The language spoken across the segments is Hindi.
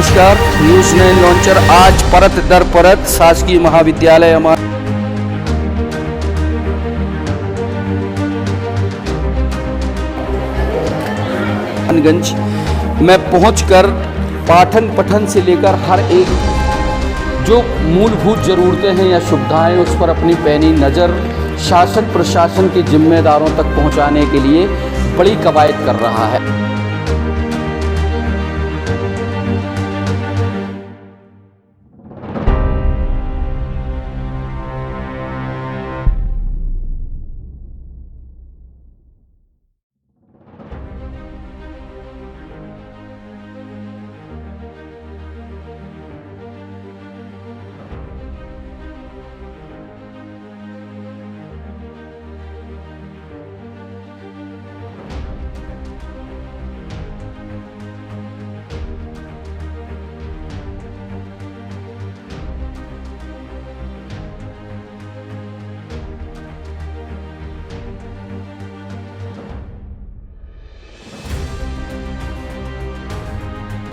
नमस्कार। न्यूज़ 9 लॉन्चर आज परत दर परत शासकीय महाविद्यालय अमानगंज में पहुंचकर पाठन पठन से लेकर हर एक जो मूलभूत ज़रूरतें हैं या सुविधाएं उस पर अपनी पैनी नज़र शासन प्रशासन के जिम्मेदारों तक पहुंचाने के लिए बड़ी कवायद कर रहा है।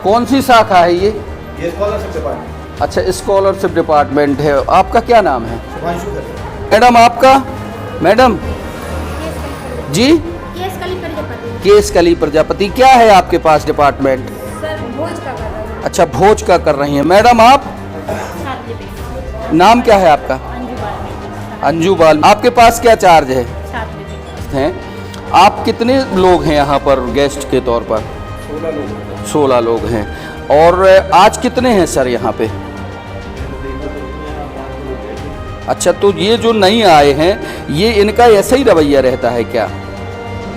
कौन सी शाखा है ये स्कॉलरशिप डिपार्टमेंट। अच्छा, स्कॉलरशिप डिपार्टमेंट है। आपका क्या नाम है? शुभांशु खत्री। मैडम आपका? मैडम जी? केस कली प्रजापति। क्या है आपके पास डिपार्टमेंट? सर भोज का कर रहा हूँ। अच्छा, भोज का कर रही हैं। मैडम आप? नाम क्या है आपका? अंजू बाल। आपके पास क्या चार्ज है? हैं आप कितने लोग हैं यहाँ पर गेस्ट के तौर पर? 16 लोग हैं। और आज कितने हैं सर यहाँ पे? अच्छा, तो ये जो नहीं आए हैं ये इनका ऐसा ही रवैया रहता है क्या?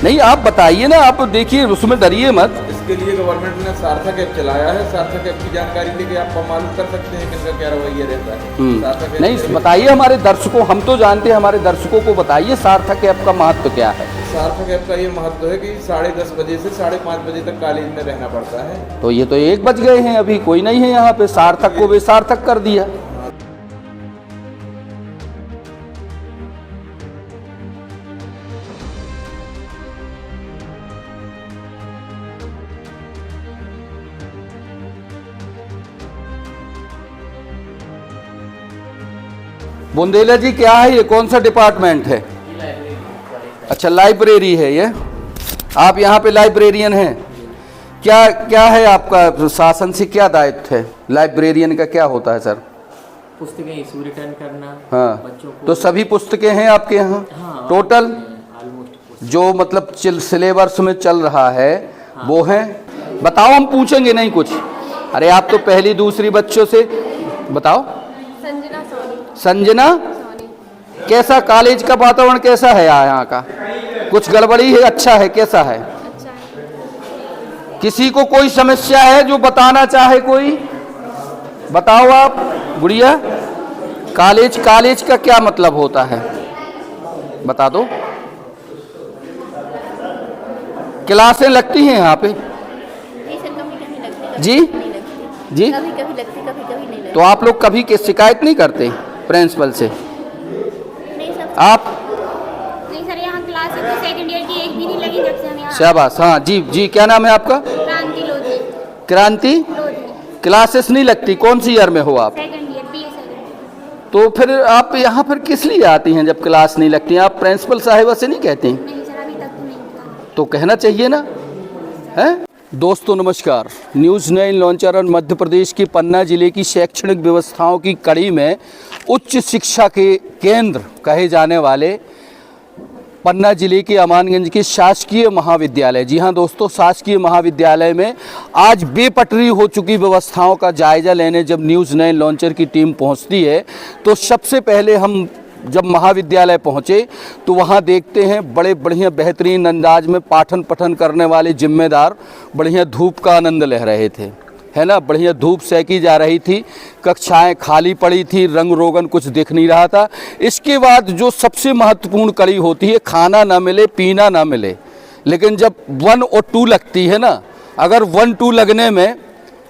नहीं, आप बताइए ना, आप देखिए, उसमें डरिए मत। इसके लिए गवर्नमेंट ने सार्थक ऐप चलाया है। सार्थक ऐप की जानकारी लेके आप मालूम कर सकते हैं कि इनका क्या रवैया रहता है। सार्थक ऐप नहीं, बताइए हमारे दर्शकों, हम तो जानते हैं, हमारे दर्शकों को बताइए सार्थक ऐप का महत्व क्या है। सार्थक ऐप का ये महत्व है कि 10:30 बजे से 5:30 बजे तक कॉलेज में रहना पड़ता है। तो ये तो 1 बज गए हैं, अभी कोई नहीं है यहाँ पे। सार्थक को बेसार्थक कर दिया। बुंदेला जी, क्या है ये? कौन सा डिपार्टमेंट है? अच्छा, लाइब्रेरी है ये। आप यहाँ पे लाइब्रेरियन हैं। क्या क्या है आपका शासन से क्या दायित्व है? लाइब्रेरियन का क्या होता है सर? पुस्तकें इशू रिटर्न करना। हाँ, बच्चों को। तो सभी पुस्तकें हैं आपके यहाँ? हाँ, टोटल ऑलमोस्ट जो मतलब सिलेबस में चल रहा है वो है? बताओ, हम पूछेंगे नहीं कुछ। अरे आप तो पहली दूसरी बच्चों से बताओ। संजना, कैसा कॉलेज का वातावरण कैसा है यहाँ का? कुछ गड़बड़ी है? अच्छा है? कैसा है? किसी को कोई समस्या है जो बताना चाहे? कोई बताओ आप। गुड़िया, कॉलेज का क्या मतलब होता है बता दो। क्लासें लगती हैं यहाँ पे? जी जी। कभी लगती, कभी नहीं लगती। तो आप लोग कभी की शिकायत नहीं करते प्रिंसिपल से? नहीं सर। आप? नहीं सर, यहाँ क्लास है तो सेकंड ईयर की एक भी नहीं लगी जब से हम यहाँ। शाबाश। हाँ जी जी, क्या नाम है आपका? क्रांति लोधी। क्रांति। लोधी। क्लासेस नहीं लगती? कौन सी ईयर में हो आप? Second year, BA second year. तो फिर आप यहाँ पर किस लिए आती हैं जब क्लास नहीं लगती? आप प्रिंसिपल साहिबा से नहीं कहती? नहीं सर, अभी तक तो नहीं कहा। तो कहना चाहिए ना, है? दोस्तों नमस्कार। न्यूज़ 9 लॉन्चर और मध्य प्रदेश के पन्ना जिले की शैक्षणिक व्यवस्थाओं की कड़ी में उच्च शिक्षा के केंद्र कहे जाने वाले पन्ना जिले के अमानगंज के शासकीय महाविद्यालय, जी हाँ दोस्तों, शासकीय महाविद्यालय में आज बेपटरी हो चुकी व्यवस्थाओं का जायजा लेने जब न्यूज़ 9 लॉन्चर की टीम पहुंचती है तो सबसे पहले हम जब महाविद्यालय पहुंचे तो वहां देखते हैं बड़े बढ़िया बेहतरीन अंदाज में पाठन पठन करने वाले जिम्मेदार बढ़िया धूप का आनंद ले रहे थे, है ना। बढ़िया धूप सेकी जा रही थी, कक्षाएं खाली पड़ी थी, रंग रोगन कुछ दिख नहीं रहा था। इसके बाद जो सबसे महत्वपूर्ण कड़ी होती है, खाना ना मिले, पीना ना मिले, लेकिन जब 1 और 2 लगती है ना, अगर 1, 2 लगने में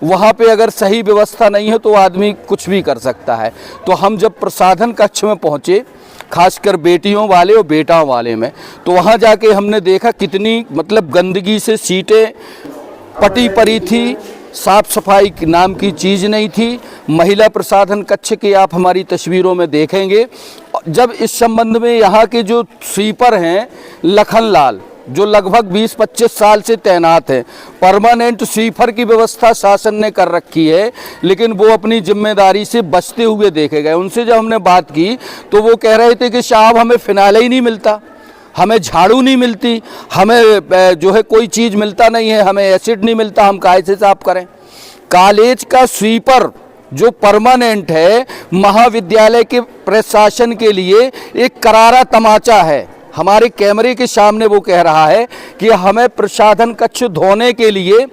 वहाँ पे अगर सही व्यवस्था नहीं है तो आदमी कुछ भी कर सकता है। तो हम जब प्रसाधन कक्ष में पहुँचे, खासकर बेटियों वाले और बेटाओं वाले में, तो वहाँ जाके हमने देखा कितनी मतलब गंदगी से सीटें पटी पड़ी थी, साफ सफाई नाम की चीज़ नहीं थी। महिला प्रसाधन कक्ष की आप हमारी तस्वीरों में देखेंगे। जब इस संबंध में यहाँ के जो स्वीपर हैं लखनलाल, जो लगभग 20-25 साल से तैनात हैं, परमानेंट स्वीपर की व्यवस्था शासन ने कर रखी है, लेकिन वो अपनी जिम्मेदारी से बचते हुए देखे गए। उनसे जब हमने बात की तो वो कह रहे थे कि साहब हमें फिनाइल ही नहीं मिलता, हमें झाड़ू नहीं मिलती, हमें जो है कोई चीज़ मिलता नहीं है, हमें एसिड नहीं मिलता, हम काहे से साफ करें। कॉलेज का स्वीपर जो परमानेंट है महाविद्यालय के प्रशासन के लिए एक करारा तमाचा है। हमारे कैमरे के सामने वो कह रहा है कि हमें प्रसाधन कक्ष धोने के लिए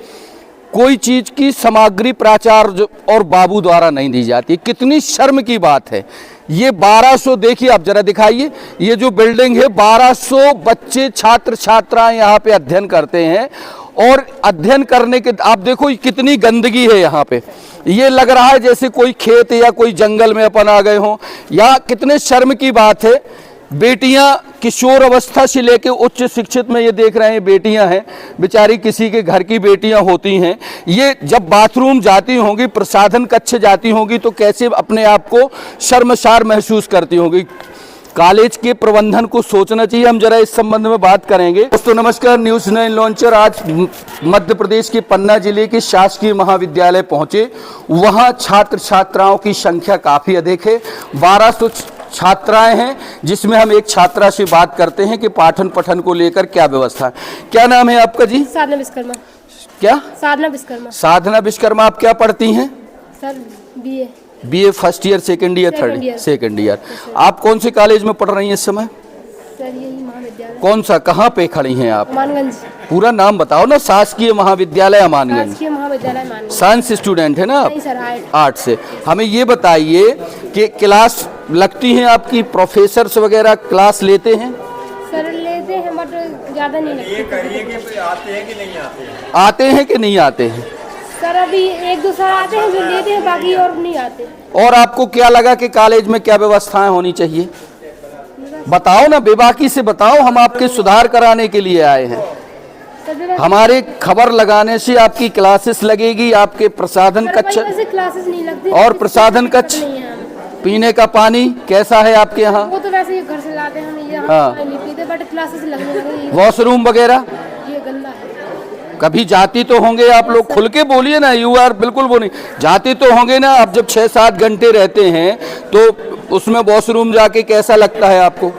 कोई चीज़ की सामग्री प्राचार्य और बाबू द्वारा नहीं दी जाती। कितनी शर्म की बात है। ये 1200 देखिए, आप जरा दिखाइए, ये जो बिल्डिंग है 1200 बच्चे छात्र छात्राएं यहाँ पे अध्ययन करते हैं, और अध्ययन करने के आप देखो कितनी गंदगी है यहाँ पे। ये लग रहा है जैसे कोई खेत या कोई जंगल में अपन आ गए हों। या कितने शर्म की बात है। बेटियां किशोर अवस्था से लेकर उच्च शिक्षित में ये देख रहे हैं बेटियां हैं, बेचारी किसी के घर की बेटियां होती हैं। ये जब बाथरूम जाती होंगी, प्रसाधन कक्ष जाती होंगी तो कैसे अपने आप को शर्मसार महसूस करती होंगी। कॉलेज के प्रबंधन को सोचना चाहिए। हम जरा इस संबंध में बात करेंगे। दोस्तों नमस्कार, न्यूज़ 9 लॉन्चर आज मध्य प्रदेश के पन्ना जिले के शासकीय महाविद्यालय पहुंचे। वहां छात्र छात्राओं की संख्या काफ़ी अधिक है, 1200 छात्राएं हैं, जिसमें हम एक छात्रा से बात करते हैं कि पाठन पठन को लेकर क्या व्यवस्था है। क्या नाम है आपका जी? साधना विश्वकर्मा। क्या? साधना विश्वकर्मा। साधना विश्वकर्मा। आप क्या पढ़ती हैं? Sir BA. BA first year, second year, third? Second year. आप कौन से कॉलेज में पढ़ रही हैं इस समय? सर यही महाविद्यालय। कौन सा, कहाँ पे खड़ी हैं आप? अमानगंज। पूरा नाम बताओ ना। शासकीय महाविद्यालय अमानगंज। शासकीय महाविद्यालय अमानगंज। साइंस स्टूडेंट है ना आप? नहीं सर, आर्ट से। हमें ये बताइए कि क्लास लगती हैं आपकी, प्रोफेसर्स वगैरह क्लास लेते हैं? सर लेते हैं बट ज़्यादा नहीं लगते। ये करिए कि आते हैं कि नहीं आते हैं? आते हैं कि नहीं आते हैं? सर अभी एक दो सर आते हैं जो लेते हैं, बाकी और नहीं आते। और आपको क्या लगा कि कॉलेज में क्या व्यवस्थाएं होनी चाहिए? बताओ ना, बेबाकी से बताओ। हम आपके सुधार कराने के लिए आए हैं। हमारे खबर लगाने से आपकी क्लासेस लगेगी, आपके प्रसाधन कक्ष क्लासेस नहीं लगती। और प्रसाधन कक्ष, पीने का पानी कैसा है आपके यहाँ? वो तो वैसे ही घर से लाते हैं, हम हाँ। नहीं पीते, बट क्लासेस लगने लगे। वॉशरूम वगैरह ये गंदा है। कभी जाती तो होंगे आप लोग, खुल के बोलिए ना, यू आर बिल्कुल वो नहीं जाती तो होंगे ना। आप जब 6-7 घंटे रहते हैं तो उसमें वॉशरूम जाके कैसा लगता है आपको?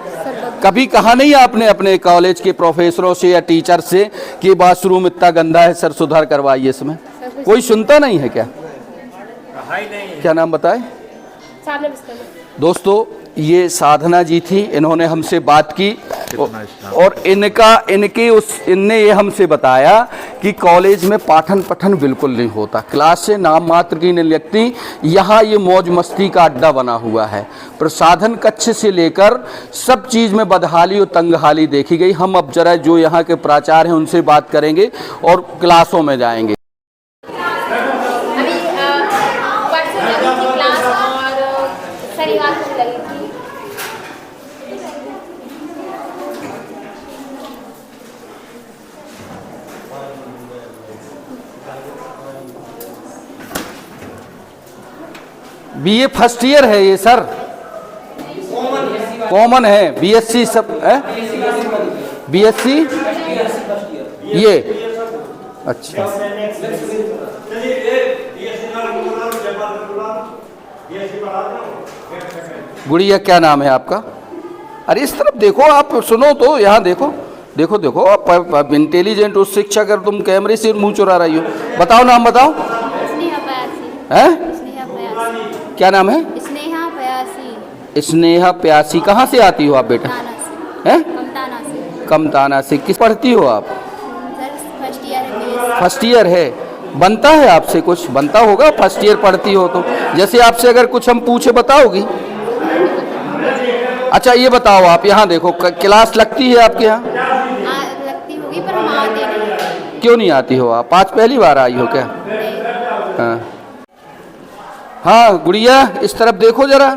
कभी कहा नहीं आपने अपने कॉलेज के प्रोफेसरों से या टीचर से कि वॉशरूम इतना गंदा है, सर सुधार करवाइए इसमें? कोई सुनता नहीं है क्या? क्या नाम बताए? साधना विश्वकर्मा। दोस्तों ये साधना जी थी, इन्होंने हमसे बात की और इनने ये हमसे बताया कि कॉलेज में पाठन पठन बिल्कुल नहीं होता, क्लास से नाम मात्र की नहीं लगती। यहाँ ये मौज मस्ती का अड्डा बना हुआ है। प्रसाधन कक्ष से लेकर सब चीज़ में बदहाली और तंगहाली देखी गई। हम अब जरा जो यहाँ के प्राचार्य हैं उनसे बात करेंगे और क्लासों में जाएंगे। बीए फर्स्ट ईयर है ये सर, कॉमन है। बीएससी सब है, बीएससी ये अच्छा। गुड़िया क्या नाम है आपका? अरे इस तरफ देखो, आप सुनो तो, यहाँ देखो देखो देखो, आप इंटेलिजेंट हो, शिक्षा कर, तुम कैमरे से मुंह चुरा रही हो। बताओ नाम बताओ। है? क्या नाम है? स्नेहा प्यासी। स्नेहा प्यासी। कहाँ से आती हो आप बेटा? हैं? कमताना से। किस पढ़ती हो आप? फर्स्ट ईयर है। फर्स्ट ईयर है। बनता है आपसे कुछ? बनता होगा, फर्स्ट ईयर पढ़ती हो तो। जैसे आपसे अगर कुछ हम पूछे बताओगी? अच्छा ये बताओ, आप यहाँ देखो, क्लास लगती है आपके यहाँ? लगती होगी पर हम आते नहीं। क्यों नहीं आती हो आप? आज पहली बार आई हो क्या? हाँ हाँ गुड़िया, इस तरफ देखो जरा।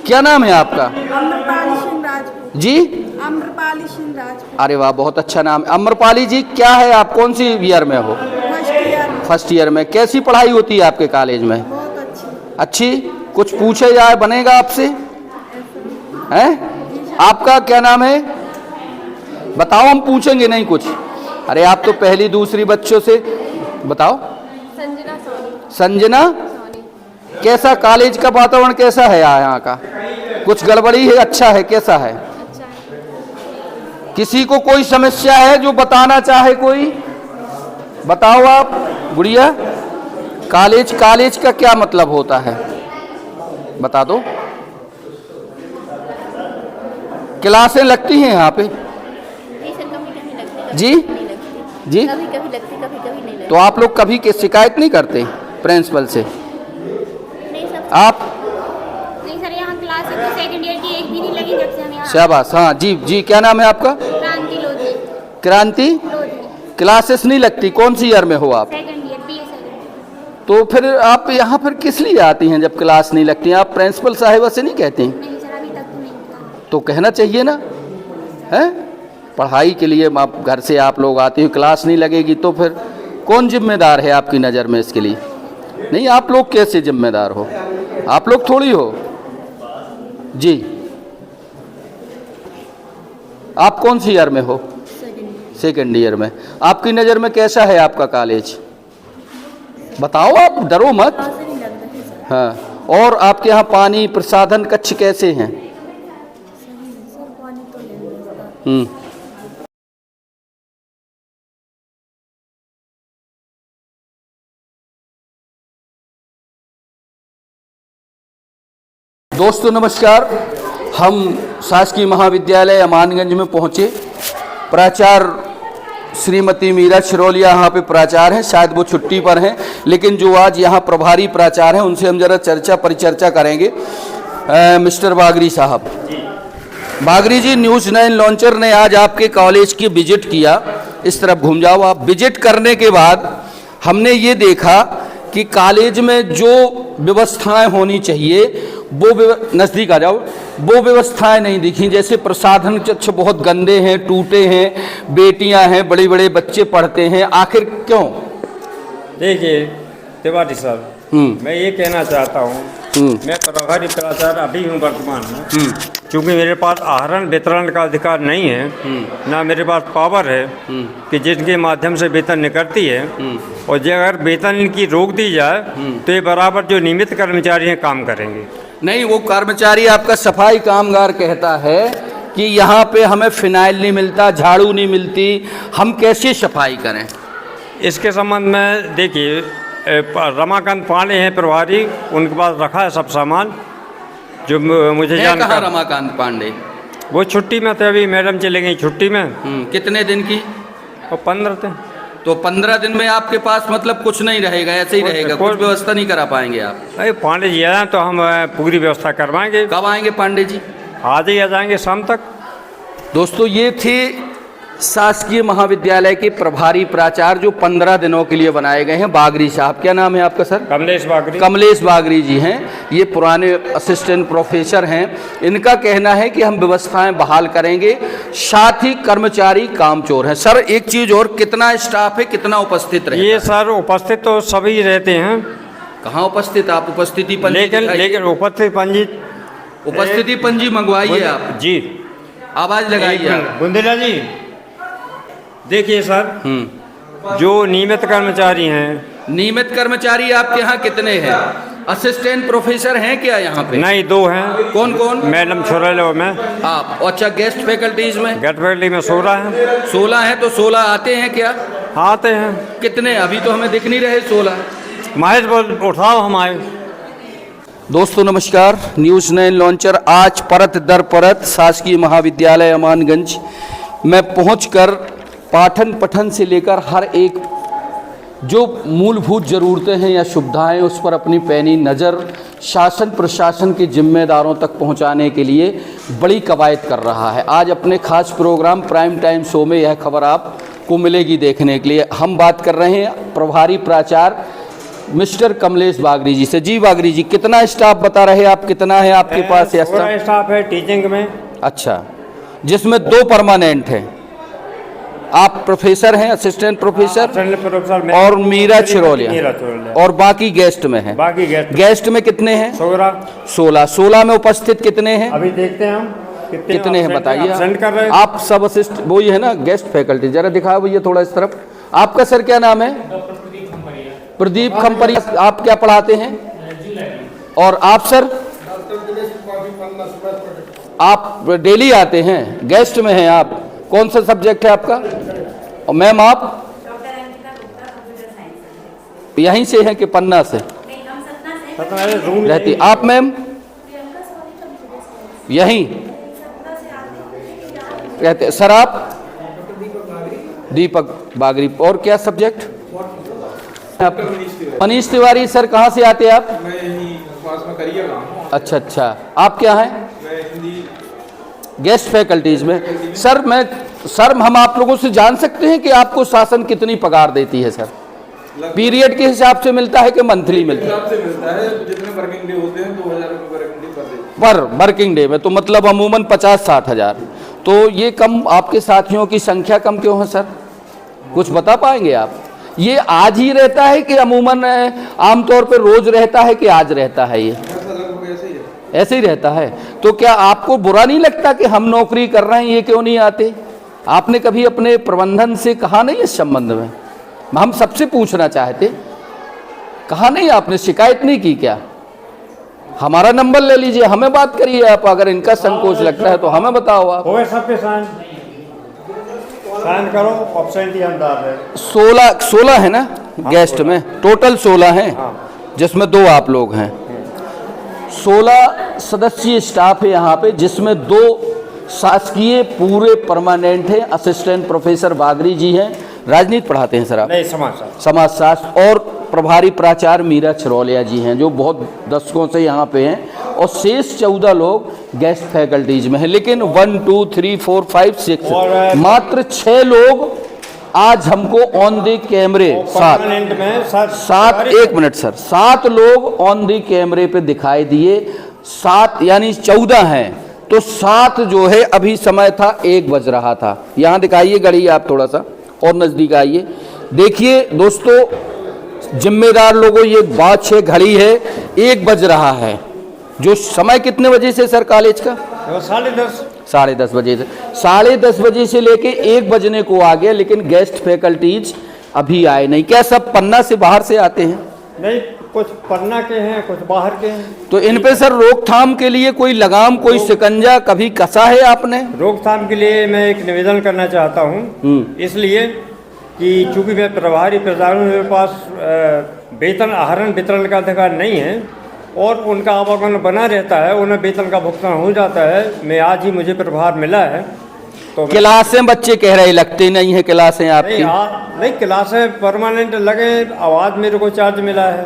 क्या नाम है आपका? अम्रपाली सिंह राजपूत जी। अम्रपाली सिंह राजपूत। अरे वाह, बहुत अच्छा नाम है। अम्रपाली जी, क्या है आप, कौन सी ईयर में हो? First year. फर्स्ट ईयर में। कैसी पढ़ाई होती है आपके कॉलेज में? बहुत अच्छी। अच्छी? कुछ पूछे जाए बनेगा आपसे? हैं? आपका क्या नाम है? बताओ, हम पूछेंगे नहीं कुछ। अरे आप तो पहली दूसरी बच्चों से बताओ। संजना सोनी। संजना, कैसा कॉलेज का वातावरण कैसा है यहाँ का? कुछ गड़बड़ी है, अच्छा है, कैसा है? अच्छा है। किसी को कोई समस्या है जो बताना चाहे कोई? बताओ आप गुड़िया। कॉलेज का क्या मतलब होता है बता दो। क्लासें लगती हैं यहाँ पे? जी सर, कभी कभी लगती है, जी नहीं लगती। जी, कभी कभी लगती, कभी कभी नहीं लगती। तो आप लोग कभी के शिकायत नहीं करते प्रिंसिपल से? नहीं सर, आप? नहीं सर, यहाँ क्लास तो सेकंड ईयर की एक भी नहीं लगी जब से हम यहाँ। शाबाश। हाँ जी जी, क्या नाम है आपका? क्रांति लोधी। क्रांति। लोधी। क्लासेस नहीं लगती? कौन सी ईयर में हो आप? Second year, BA second year. तो फिर आप यहाँ फिर किस लिए आती हैं जब क्लास नहीं लगती? आप प्रिंसिपल साहिबा से नहीं कहती? नहीं सर, अभी तक तो नहीं कहा। तो कहना चाहिए ना, है? पढ़ाई के लिए आप घर से आप लोग आते हो, क्लास नहीं लगेगी तो फिर कौन जिम्मेदार है आपकी नज़र में इसके लिए? नहीं, आप लोग कैसे जिम्मेदार हो? आप लोग थोड़ी हो जी। आप कौन सी ईयर में हो? सेकेंड ईयर में। आपकी नज़र में कैसा है आपका कॉलेज? बताओ, आप डरो मत। हाँ, और आपके यहाँ पानी प्रसाधन कक्ष कैसे हैं? दोस्तों नमस्कार, हम शासकीय महाविद्यालय अमानगंज में पहुँचे। प्राचार्य श्रीमती मीरा छिरोलिया यहाँ पे प्राचार्य हैं, शायद वो छुट्टी पर हैं, लेकिन जो आज यहाँ प्रभारी प्राचार्य हैं उनसे हम जरा परिचर्चा करेंगे। मिस्टर बागरी साहब। बागरी जी, न्यूज़ 9 लॉन्चर ने आज आपके कॉलेज की विजिट किया। इस तरफ घूम जाओ आप। विजिट करने के बाद हमने ये देखा कि कॉलेज में जो व्यवस्थाएं होनी चाहिए वो नज़दीक आ जाओ, वो व्यवस्थाएं नहीं दिखी। जैसे प्रसाधन कक्ष बहुत गंदे हैं, टूटे हैं, बेटियां हैं, बड़े बड़े बच्चे पढ़ते हैं, आखिर क्यों? देखिए तिवारी सर, मैं ये कहना चाहता हूँ, मैं प्रभारी प्राचार्य अभी हूँ वर्तमान में, क्योंकि मेरे पास आहरण वितरण का अधिकार नहीं है, ना मेरे पास पावर है कि जिनके माध्यम से वेतन निकलती है। और जो अगर वेतन इनकी रोक दी जाए तो ये बराबर जो नियमित कर्मचारी हैं काम करेंगे। नहीं, वो कर्मचारी आपका सफाई कामगार कहता है कि यहाँ पे हमें फिनाइल नहीं मिलता, झाड़ू नहीं मिलती, हम कैसे सफाई करें? इसके संबंध में देखिए, रमाकांत पांडे हैं प्रभारी, उनके पास रखा है सब सामान जो मुझे जानकारी। कहाँ रमाकांत पांडे? वो छुट्टी में थे, अभी मैडम चले गई छुट्टी में। कितने दिन की? और 15 थे। तो 15 दिन में आपके पास मतलब कुछ नहीं रहेगा, ऐसे ही रहेगा, कुछ व्यवस्था नहीं करा पाएंगे आप? अरे पांडे जी आए तो हम पूरी व्यवस्था करवाएंगे। कब आएंगे पांडे जी? आज ही आ जाएंगे शाम तक। दोस्तों, ये थे शासकीय महाविद्यालय के प्रभारी प्राचार्य जो 15 दिनों के लिए बनाए गए हैं। बागरी साहब, क्या नाम है आपका सर? कमलेश बागरी। कमलेश बागरी जी हैं, ये पुराने असिस्टेंट प्रोफेसर हैं। इनका कहना है कि हम व्यवस्थाएं बहाल करेंगे, साथ ही कर्मचारी कामचोर हैं। सर एक चीज़ और, कितना स्टाफ है, कितना उपस्थित रहता है? ये सर उपस्थित तो सभी रहते हैं। कहाँ उपस्थित? आप उपस्थिति पंजी लेकिन उपस्थिति पंजी मंगवाइए आप जी, आवाज़ लगाइए। बुंदेला जी देखिए सर, जो नियमित कर्मचारी हैं, नियमित कर्मचारी आपके यहाँ कितने हैं? असिस्टेंट प्रोफेसर हैं क्या यहाँ पे? नहीं, 2 हैं। कौन कौन? मैडम छोरालो में आप। अच्छा, गेस्ट फैकल्टीज में? गेस्ट फैकल्टी में 16 हैं। 16 हैं, तो 16 आते हैं क्या? आते हैं। कितने? अभी तो हमें दिख नहीं रहे 16। महेश बोल उठाओ हम आए। दोस्तों नमस्कार, न्यूज़ 9 लॉन्चर आज परत दर परत शासकीय महाविद्यालय अमानगंज में पहुंचकर पाठन पठन से लेकर हर एक जो मूलभूत ज़रूरतें हैं या सुविधाएं, उस पर अपनी पैनी नज़र शासन प्रशासन के जिम्मेदारों तक पहुंचाने के लिए बड़ी कवायद कर रहा है। आज अपने खास प्रोग्राम प्राइम टाइम शो में यह खबर आपको मिलेगी देखने के लिए। हम बात कर रहे हैं प्रभारी प्राचार्य मिस्टर कमलेश बागरी जी से। जी बागरी जी, कितना स्टाफ बता रहे आप, कितना है आपके पास? स्टाफ है टीचिंग में। अच्छा, जिसमें 2 परमानेंट हैं। आप प्रोफेसर हैं, असिस्टेंट प्रोफेसर, प्रोफेसर और मीरा छिरोलिया, और बाकी गेस्ट में हैं। बाकी गेस्ट में कितने हैं? 16 में उपस्थित कितने हैं? अभी देखते हैं हम कितने हैं बताइए। कर रहे हैं। आप सब असिस्ट वो ही है ना, गेस्ट फैकल्टी, जरा दिखाओ भैया थोड़ा इस तरफ। आपका सर क्या नाम है? प्रदीप खम्परिया। आप क्या पढ़ाते हैं? और आप सर? आप डेली आते हैं, गेस्ट में हैं आप। कौन सा सब्जेक्ट है आपका? और मैम आप यहीं से हैं कि पन्ना से रहती? आप मैम यहीं रहते? सर आप? दीपक बागरी। और क्या सब्जेक्ट? मनीष तिवारी। सर कहाँ से आते हैं आप? मैं यहीं पास में करियर रहा हूँ। अच्छा, आप क्या हैं? मैं हिंदी गेस्ट फैकल्टीज में। सर हम आप लोगों से जान सकते हैं कि आपको शासन कितनी पगार देती है सर? पीरियड के हिसाब से मिलता है कि मंथली मिलता है? हिसाब से मिलता है, जितने वर्किंग डे होते हैं 2000 रुपये वर्किंग डे पर डे। पर वर्किंग डे में तो मतलब अमूमन 50-60 हज़ार। तो ये कम, आपके साथियों की संख्या कम क्यों है सर? कुछ बता पाएंगे आप? ये आज ही रहता है कि अमूमन आमतौर पे रोज रहता है कि आज रहता है? ये ऐसे ही रहता है। तो क्या आपको बुरा नहीं लगता कि हम नौकरी कर रहे हैं, ये क्यों नहीं आते? आपने कभी अपने प्रबंधन से कहा नहीं इस संबंध में? हम सबसे पूछना चाहते, कहा नहीं आपने? शिकायत नहीं की क्या? हमारा नंबर ले लीजिए, हमें बात करिए आप। अगर इनका संकोच लगता है तो हमें बताओ आप। सबके साइन करो, ऑब्सेंटी अंदाज है। 16 है ना गेस्ट में? टोटल 16 हैं, जिसमें 2 आप लोग हैं। 16 सदस्यीय स्टाफ है यहाँ पे, जिसमें 2 शासकीय पूरे परमानेंट हैं। असिस्टेंट प्रोफेसर बागरी जी हैं, राजनीति पढ़ाते हैं सर आप? नहीं, समाजशास्त्र। और प्रभारी प्राचार्य मीरा छिरोलिया जी हैं, जो बहुत दशकों से यहाँ पे हैं। और शेष 14 लोग गेस्ट फैकल्टीज में हैं। लेकिन 1 2 3 4 5 6 मात्र 6 लोग आज हमको ऑन द कैमरे, 7 एक मिनट सर, 7 लोग ऑन द कैमरे पे दिखाई दिए। 7 यानी 14 हैं, तो 7 जो है, अभी समय था 1 बज रहा था। यहाँ दिखाइए घड़ी, आप थोड़ा सा और नजदीक आइए। देखिए दोस्तों, जिम्मेदार लोगों, ये बात 6 घड़ी है, 1 बज रहा है। जो समय कितने बजे से सर कॉलेज का? 10:30 बजे से। 10:30 बजे से लेके 1 बजने को आ गया, लेकिन गेस्ट फैकल्टीज अभी आए नहीं। क्या सब पन्ना से बाहर से आते हैं? नहीं, कुछ पन्ना के हैं, कुछ बाहर के हैं। तो इन पे सर रोकथाम के लिए कोई लगाम, कोई शिकंजा कभी कसा है आपने? रोकथाम के लिए मैं एक निवेदन करना चाहता हूँ, इसलिए कि चूंकि मैं प्रभारी प्रधान हूँ, मेरे पास वेतन आहरण वितरण का अधिकार नहीं है और उनका आवागमन बना रहता है, उन्हें वेतन का भुगतान हो जाता है। मैं आज ही मुझे प्रभार मिला है। तो क्लासें बच्चे कह रहे लगते नहीं है क्लासें आपकी? नहीं, क्लासें परमानेंट लगे। आवाज मेरे को चार्ज मिला है।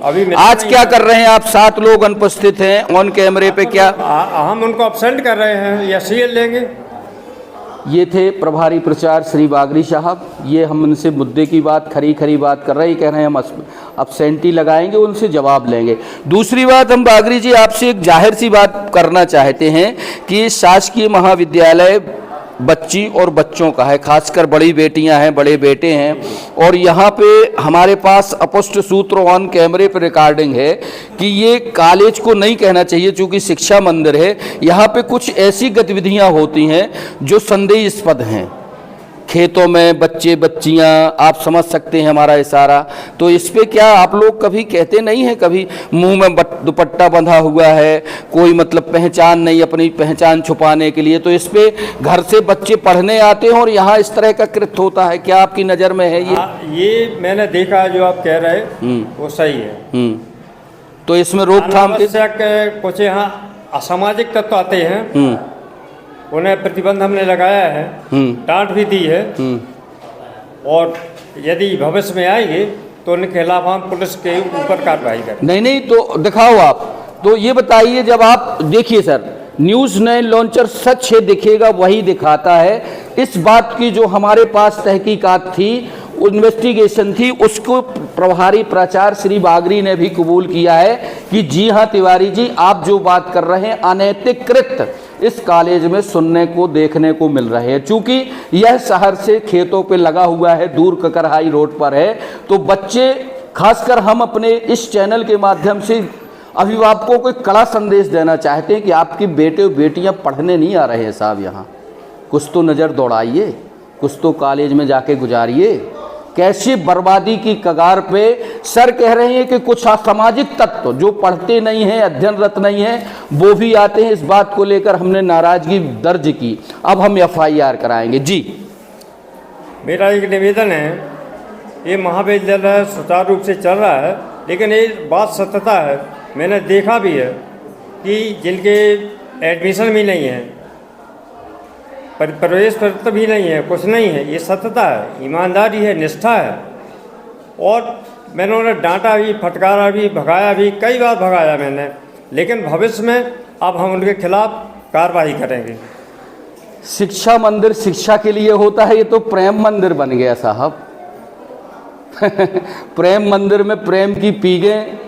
अभी आज क्या कर रहे हैं आप? 7 लोग अनुपस्थित हैं ऑन कैमरे पे। क्या हम उनको अब्सेंट कर रहे हैं या सीएल लेंगे? ये थे प्रभारी प्राचार्य श्री बागरी साहब। ये हम उनसे मुद्दे की बात, खरी बात कर रहे हैं। कह रहे हैं हम अब्सेंटी लगाएंगे, उनसे जवाब लेंगे। दूसरी बात, हम बागरी जी आपसे एक जाहिर सी बात करना चाहते हैं कि शासकीय महाविद्यालय बच्ची और बच्चों का है, खासकर बड़ी बेटियां हैं, बड़े बेटे हैं। और यहाँ पे हमारे पास अपष्ट सूत्र ऑन कैमरे पर रिकॉर्डिंग है कि ये कॉलेज को नहीं कहना चाहिए, चूँकि शिक्षा मंदिर है। यहाँ पे कुछ ऐसी गतिविधियाँ होती हैं जो संदेहास्पद हैं। खेतों में बच्चे बच्चियां, आप समझ सकते हैं हमारा इशारा। तो इस पे क्या आप लोग कभी कहते नहीं हैं, कभी मुंह में दुपट्टा बंधा हुआ है, कोई मतलब पहचान नहीं, अपनी पहचान छुपाने के लिए? तो इस पे घर से बच्चे पढ़ने आते हैं और यहाँ इस तरह का कृत्य होता है। क्या आपकी नज़र में है ये? ये मैंने देखा है, जो आप कह रहे हैं वो सही है। तो इसमें रोकथाम के कुछ यहाँ असामाजिक तत्व आते हैं, उन्हें प्रतिबंध हमने लगाया है, डांट भी दी है। और यदि भविष्य में आएंगे तो उनके खिलाफ हम पुलिस के ऊपर कार्रवाई करें। नहीं तो दिखाओ आप। तो ये बताइए, जब आप देखिए सर, न्यूज़ 9 लॉन्चर सच है दिखेगा वही दिखाता है। इस बात की जो हमारे पास तहकीकात थी, इन्वेस्टिगेशन थी, उसको प्रभारी प्राचार्य श्री बागरी ने भी कबूल किया है कि जी हाँ तिवारी जी, आप जो बात कर रहे हैं अनैतिक कृत्य इस कॉलेज में सुनने को देखने को मिल रहे हैं। चूंकि यह शहर से खेतों पे लगा हुआ है, दूर ककरहाई रोड पर है, तो बच्चे, खासकर हम अपने इस चैनल के माध्यम से अभिभावकों को एक कड़ा संदेश देना चाहते हैं कि आपके बेटे और बेटियां पढ़ने नहीं आ रहे हैं साहब, यहाँ कुछ तो नज़र दौड़ाइए, कुछ तो कॉलेज में जाके गुजारिए। कैसी बर्बादी की कगार पे सर कह रहे हैं कि कुछ असामाजिक तत्व जो पढ़ते नहीं हैं, अध्ययनरत नहीं हैं, वो भी आते हैं। इस बात को लेकर हमने नाराजगी दर्ज की, अब हम FIR कराएंगे। जी, मेरा एक निवेदन है, ये महाविद्यालय सुचारू रूप से चल रहा है, लेकिन ये बात सत्यता है, मैंने देखा भी है कि जिनके एडमिशन भी नहीं है, प्रवेश पत्र भी नहीं है, कुछ नहीं है, ये सत्यता है, ईमानदारी है, निष्ठा है। और मैंने उन्हें डांटा भी, फटकारा भी, भगाया भी, कई बार भगाया मैंने, लेकिन भविष्य में अब हम उनके खिलाफ कार्रवाई करेंगे। शिक्षा मंदिर शिक्षा के लिए होता है, ये तो प्रेम मंदिर बन गया साहब। प्रेम मंदिर में प्रेम की पीगें,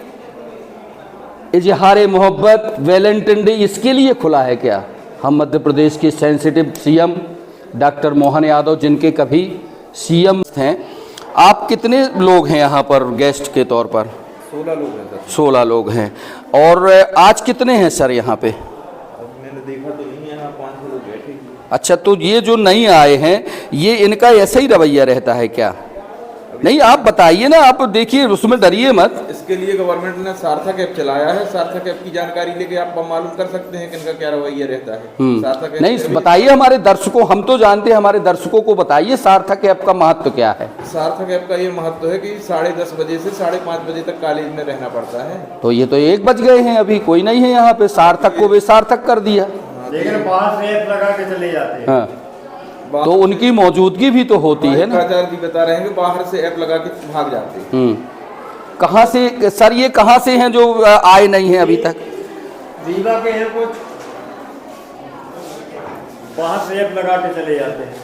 इजहार मोहब्बत, वैलेंटाइन डे इसके लिए खुला है क्या? हम मध्य प्रदेश के sensitive CM doctor Mohan Yadav, जिनके कभी CM हैं, आप कितने लोग हैं यहाँ पर गेस्ट के तौर पर? 16 लोग हैं सर। 16 लोग हैं। और आज कितने हैं सर यहाँ पे? मैंने देखा तो नहीं, यहाँ 5 लोग बैठे ही। अच्छा, तो ये जो नहीं आए हैं, ये इनका ऐसा ही रवैया रहता है क्या? नहीं, आप बताइए ना, आप देखिए, उसमें डरिए मत। इसके लिए गवर्नमेंट ने सार्थक ऐप चलाया है, सार्थक ऐप की जानकारी लेके आप मालूम कर सकते हैं कि इनका क्या रवैया रहता है। सार्थक ऐप नहीं, बताइए हमारे दर्शकों, हम तो जानते हैं, हमारे दर्शकों को बताइए सार्थक ऐप का महत्व क्या है। सार्थक ऐप का ये महत्व है कि 10:30 बजे से 5:30 बजे तक कॉलेज में रहना पड़ता है। तो ये तो 1 बज गए हैं, अभी कोई नहीं है यहाँ पे, सार्थक को बेसार्थक कर दिया। लेकिन बाहर से ऐप लगा के चले जाते हैं। हाँ, तो उनकी मौजूदगी भी तो होती है ना। प्राचार्य जी बता रहे हैं कि बाहर से ऐप लगा के भाग जाते हैं। कहाँ से सर, ये कहाँ से हैं जो आए नहीं हैं अभी तक? रीवा के हैं कुछ, बाहर से ऐप लगा के चले जाते हैं।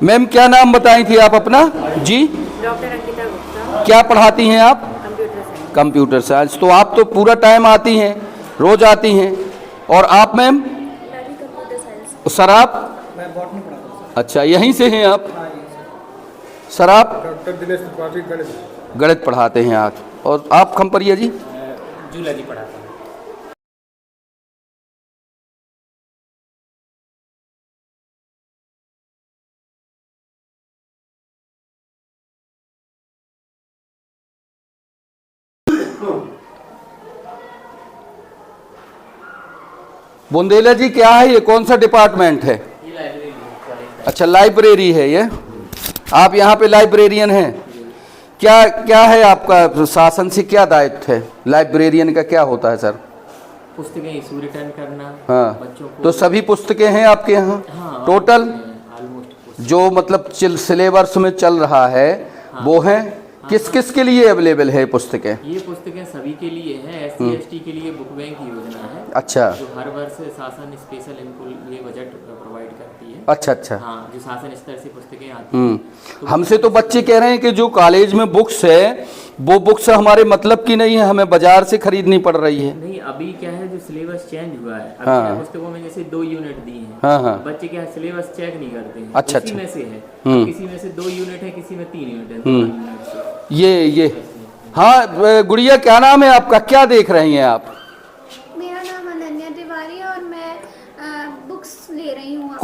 मैम, क्या नाम बताई थी आप अपना? जी, डॉक्टर अंकिता गुप्ता, क्या पढ़ाती हैं आप? Computer science. Computer science. तो आप तो पूरा टाइम आती हैं, रोज आती हैं। और आप मैम? मैं भी कंप्यूटर साइंस। सर आप? मैं बॉटनी पढ़ाता हूँ। अच्छा, यहीं से हैं आप? सर आप? डॉक्टर दिनेश त्रिपाठी गणित। गणित पढ़ाते हैं आप। और आप खम्परिया जी? जूलॉजी पढ़ाता हूँ। बुंदेला जी, क्या है ये, कौन सा डिपार्टमेंट है? ये लाइब्रेरी है। अच्छा, लाइब्रेरी है ये। आप यहाँ पे लाइब्रेरियन हैं। क्या क्या है आपका, शासन से क्या दायित्व है? लाइब्रेरियन का क्या होता है सर? पुस्तकें इशू रिटर्न करना। हाँ, बच्चों को। तो सभी पुस्तकें हैं आपके यहाँ? हाँ, टोटल ऑलमोस्ट जो मतलब सिलेबस में चल रहा है वो है? किस किस के लिए अवेलेबल है पुस्तकें? ये पुस्तकें सभी के लिए है। SC/ST के लिए बुक बैंक योजना है। अच्छा, जो हर वर्ष शासन स्पेशल इनको लिए बजट प्रोवाइड करती है। अच्छा अच्छा। हाँ, जो शासन स्तर से पुस्तकें आती हैं। हमसे तो बच्चे कह रहे हैं कि जो कॉलेज में बुक्स है वो बुक्स हमारे मतलब की नहीं है, हमें बाजार से खरीदनी पड़ रही है। नहीं, अभी क्या है, जो सिलेबस चेंज हुआ है, अभी हाँ। क्या पुस्तकों में जैसे 2 यूनिट दी हैं। हाँ हाँ। बच्चे क्या है, सिलेबस चेक नहीं करते हैं। अच्छा, उसी अच्छा। में से है, किसी में से 2 यूनिट है, किसी में 3 यूनिट है, 2 यूनिट से। ये हाँ, गुड़िया क्या नाम है आपका, क्या देख रही हैं आप? मेरा नाम अनन्या तिवारी है और मैं बुक्स ले रही हूँ।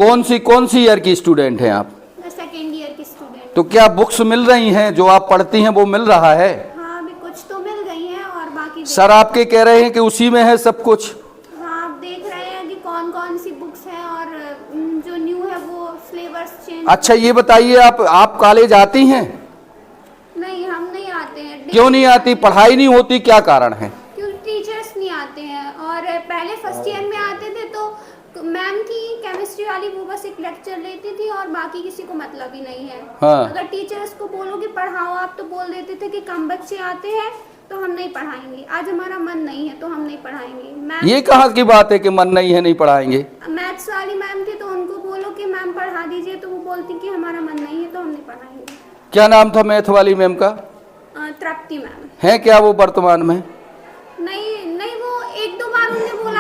कौन सी ईयर की स्टूडेंट हैं आप? मैं 2nd ईयर की स्टूडेंट। तो क्या बुक्स मिल रही हैं, जो आप पढ़ती हैं वो मिल रहा है? हाँ, अभी कुछ तो मिल गई हैं और बाकी सर आपके कह रहे हैं कि उसी में है सब कुछ। हाँ, आप देख रहे हैं कि कौन कौन सी बुक्स हैं और जो न्यू है वो सिलेबस चेंज। अच्छा, ये बताइए, आप कॉलेज आती हैं? नहीं, हम नहीं आते हैं। क्यों नहीं आती? पढ़ाई नहीं होती, क्या कारण है? क्योंकि टीचर्स नहीं आते हैं। और पहले फर्स्ट ईयर में आते थे तो मैम थी केमिस्ट्री वाली, वो बस एक लेक्चर लेती थी और बाकी किसी को मतलब ही नहीं है। हाँ। अगर टीचर्स को बोलो कि पढ़ाओ आप, तो बोल देते थे कि कम बच्चे आते हैं तो हम नहीं पढ़ाएंगे, आज हमारा मन नहीं है तो हम नहीं पढ़ाएंगे। मैम, ये कहाँ की बात है कि मन नहीं है नहीं पढ़ाएंगे? मैथ्स वाली मैम थी तो उनको बोलो कि मैम पढ़ा दीजिए, तो वो बोलती कि हमारा मन नहीं है तो हम नहीं पढ़ाएंगे। क्या नाम था मैथ वाली मैम का? तृप्ति मैम। है क्या वो वर्तमान में? नहीं, वो 1-2 बार उन्होंने बोला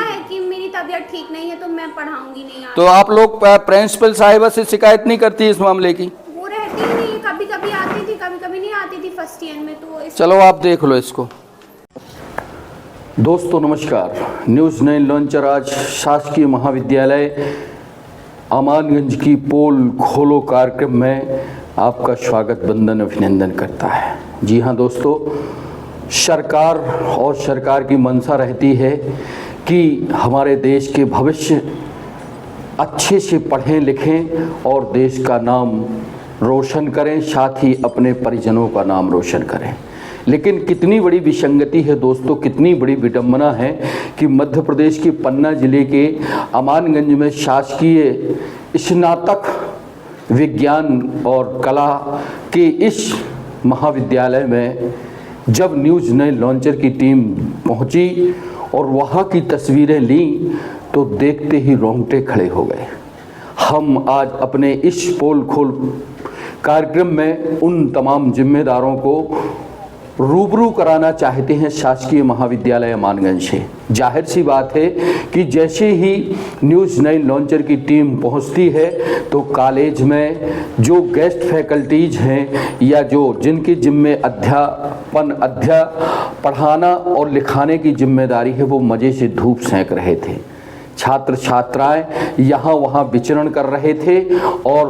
नहीं है तो मैं पढ़ाऊंगी नहीं। तो आप लोग प्रिंसिपल साहिबा से शिकायत नहीं करती इस मामले की? वो रहती ही नहीं, कभी कभी आती थी, कभी कभी नहीं आती थी फर्स्ट ईयर में, तो चलो आप देख लो इसको। दोस्तों नमस्कार, न्यूज़ 9 लॉन्चर आज शासकीय महाविद्यालय अमानगंज की पोल खोलो कार्यक्रम में आपका स्वागत वंदन अभिनंदन करता है। जी हाँ दोस्तों, सरकार और सरकार की मंशा रहती है कि हमारे देश के भविष्य अच्छे से पढ़ें लिखें और देश का नाम रोशन करें, साथ ही अपने परिजनों का नाम रोशन करें। लेकिन कितनी बड़ी विसंगति है दोस्तों, कितनी बड़ी विडंबना है कि मध्य प्रदेश के पन्ना जिले के अमानगंज में शासकीय स्नातक विज्ञान और कला के इस महाविद्यालय में जब न्यूज़ 9 लॉन्चर की टीम पहुंची और वहां की तस्वीरें ली तो देखते ही रोंगटे खड़े हो गए। हम आज अपने इस पोल खोल कार्यक्रम में उन तमाम जिम्मेदारों को रूबरू कराना चाहते हैं शासकीय महाविद्यालय अमानगंज से। जाहिर सी बात है कि जैसे ही न्यूज़ 9 लॉन्चर की टीम पहुंचती है तो कॉलेज में जो गेस्ट फैकल्टीज हैं या जो जिनके जिम्मे पढ़ाना और लिखाने की जिम्मेदारी है वो मज़े से धूप सेंक रहे थे। छात्र छात्राएं यहाँ वहाँ विचरण कर रहे थे और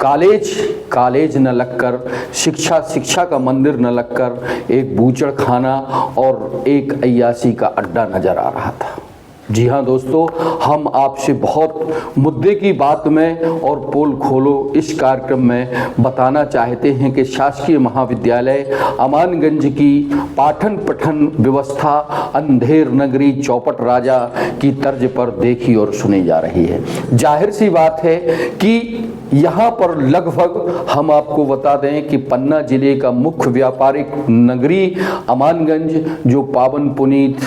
कॉलेज न लगकर, शिक्षा का मंदिर न लगकर एक बूचड़ खाना और एक अय्यासी का अड्डा नजर आ रहा था। जी हाँ दोस्तों, हम आपसे बहुत मुद्दे की बात में और पोल खोलो इस कार्यक्रम में बताना चाहते हैं कि शासकीय महाविद्यालय अमानगंज की पाठन पठन व्यवस्था अंधेर नगरी चौपट राजा की तर्ज पर देखी और सुनी जा रही है। जाहिर सी बात है कि यहाँ पर लगभग हम आपको बता दें कि पन्ना जिले का मुख्य व्यापारिक नगरी अमानगंज जो पावन पुनीत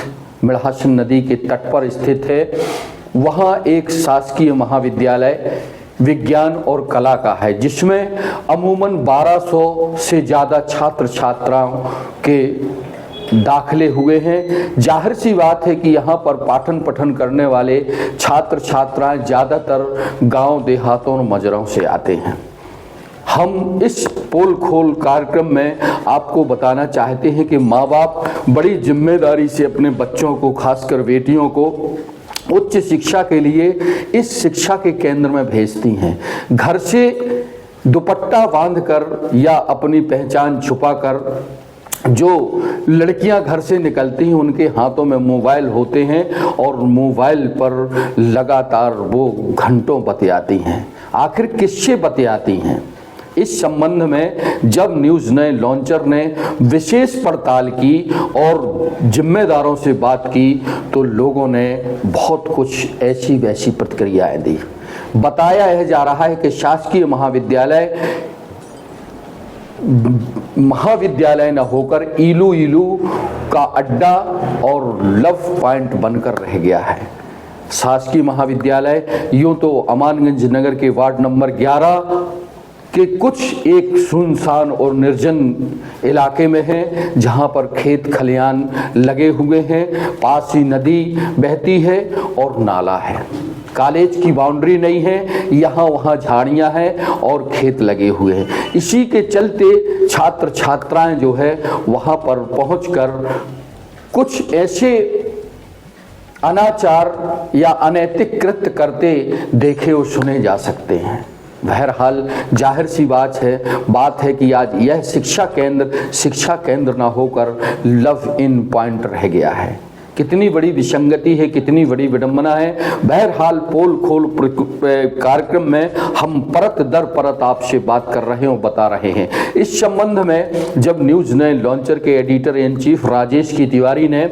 मिड़हासन नदी के तट पर स्थित है, वहाँ एक शासकीय महाविद्यालय विज्ञान और कला का है जिसमें अमूमन 1200 से ज़्यादा छात्र छात्राओं के दाखिले हुए हैं। जाहिर सी बात है कि यहाँ पर पाठन पठन करने वाले छात्र छात्राएं ज़्यादातर गांव देहातों और मजरों से आते हैं। हम इस पोल खोल कार्यक्रम में आपको बताना चाहते हैं कि माँ बाप बड़ी जिम्मेदारी से अपने बच्चों को, खासकर बेटियों को उच्च शिक्षा के लिए इस शिक्षा के केंद्र में भेजती हैं। घर से दुपट्टा बांधकर या अपनी पहचान छुपाकर जो लड़कियां घर से निकलती हैं उनके हाथों में मोबाइल होते हैं और मोबाइल पर लगातार वो घंटों बतियाती हैं। आखिर किससे बतियाती हैं? इस संबंध में जब न्यूज़ 9 लॉन्चर ने विशेष पड़ताल की और जिम्मेदारों से बात की तो लोगों ने बहुत कुछ ऐसी वैसी प्रतिक्रियाएं दी। बताया यह जा रहा है कि शासकीय महाविद्यालय न होकर इलू का अड्डा और लव पॉइंट बनकर रह गया है। शासकीय महाविद्यालय यूँ तो अमानगंज नगर के वार्ड नंबर 11 के कुछ एक सुनसान और निर्जन इलाके में है जहां पर खेत खलियान लगे हुए हैं, पास ही नदी बहती है और नाला है। कॉलेज की बाउंड्री नहीं है, यहाँ वहाँ झाड़ियाँ हैं और खेत लगे हुए हैं। इसी के चलते छात्र छात्राएं जो है वहाँ पर पहुंचकर कुछ ऐसे अनाचार या अनैतिक कृत्य करते देखे और सुने जा सकते हैं। बहरहाल जाहिर सी बात है कि आज यह शिक्षा केंद्र ना होकर लव इन पॉइंट रह गया है। कितनी बड़ी विसंगति है, कितनी बड़ी विडंबना है। बहरहाल पोल खोल कार्यक्रम में हम परत दर परत आपसे बात कर रहे हैं और बता रहे हैं। इस संबंध में जब न्यूज़ 9 लॉन्चर के एडिटर इन चीफ राजेश की तिवारी ने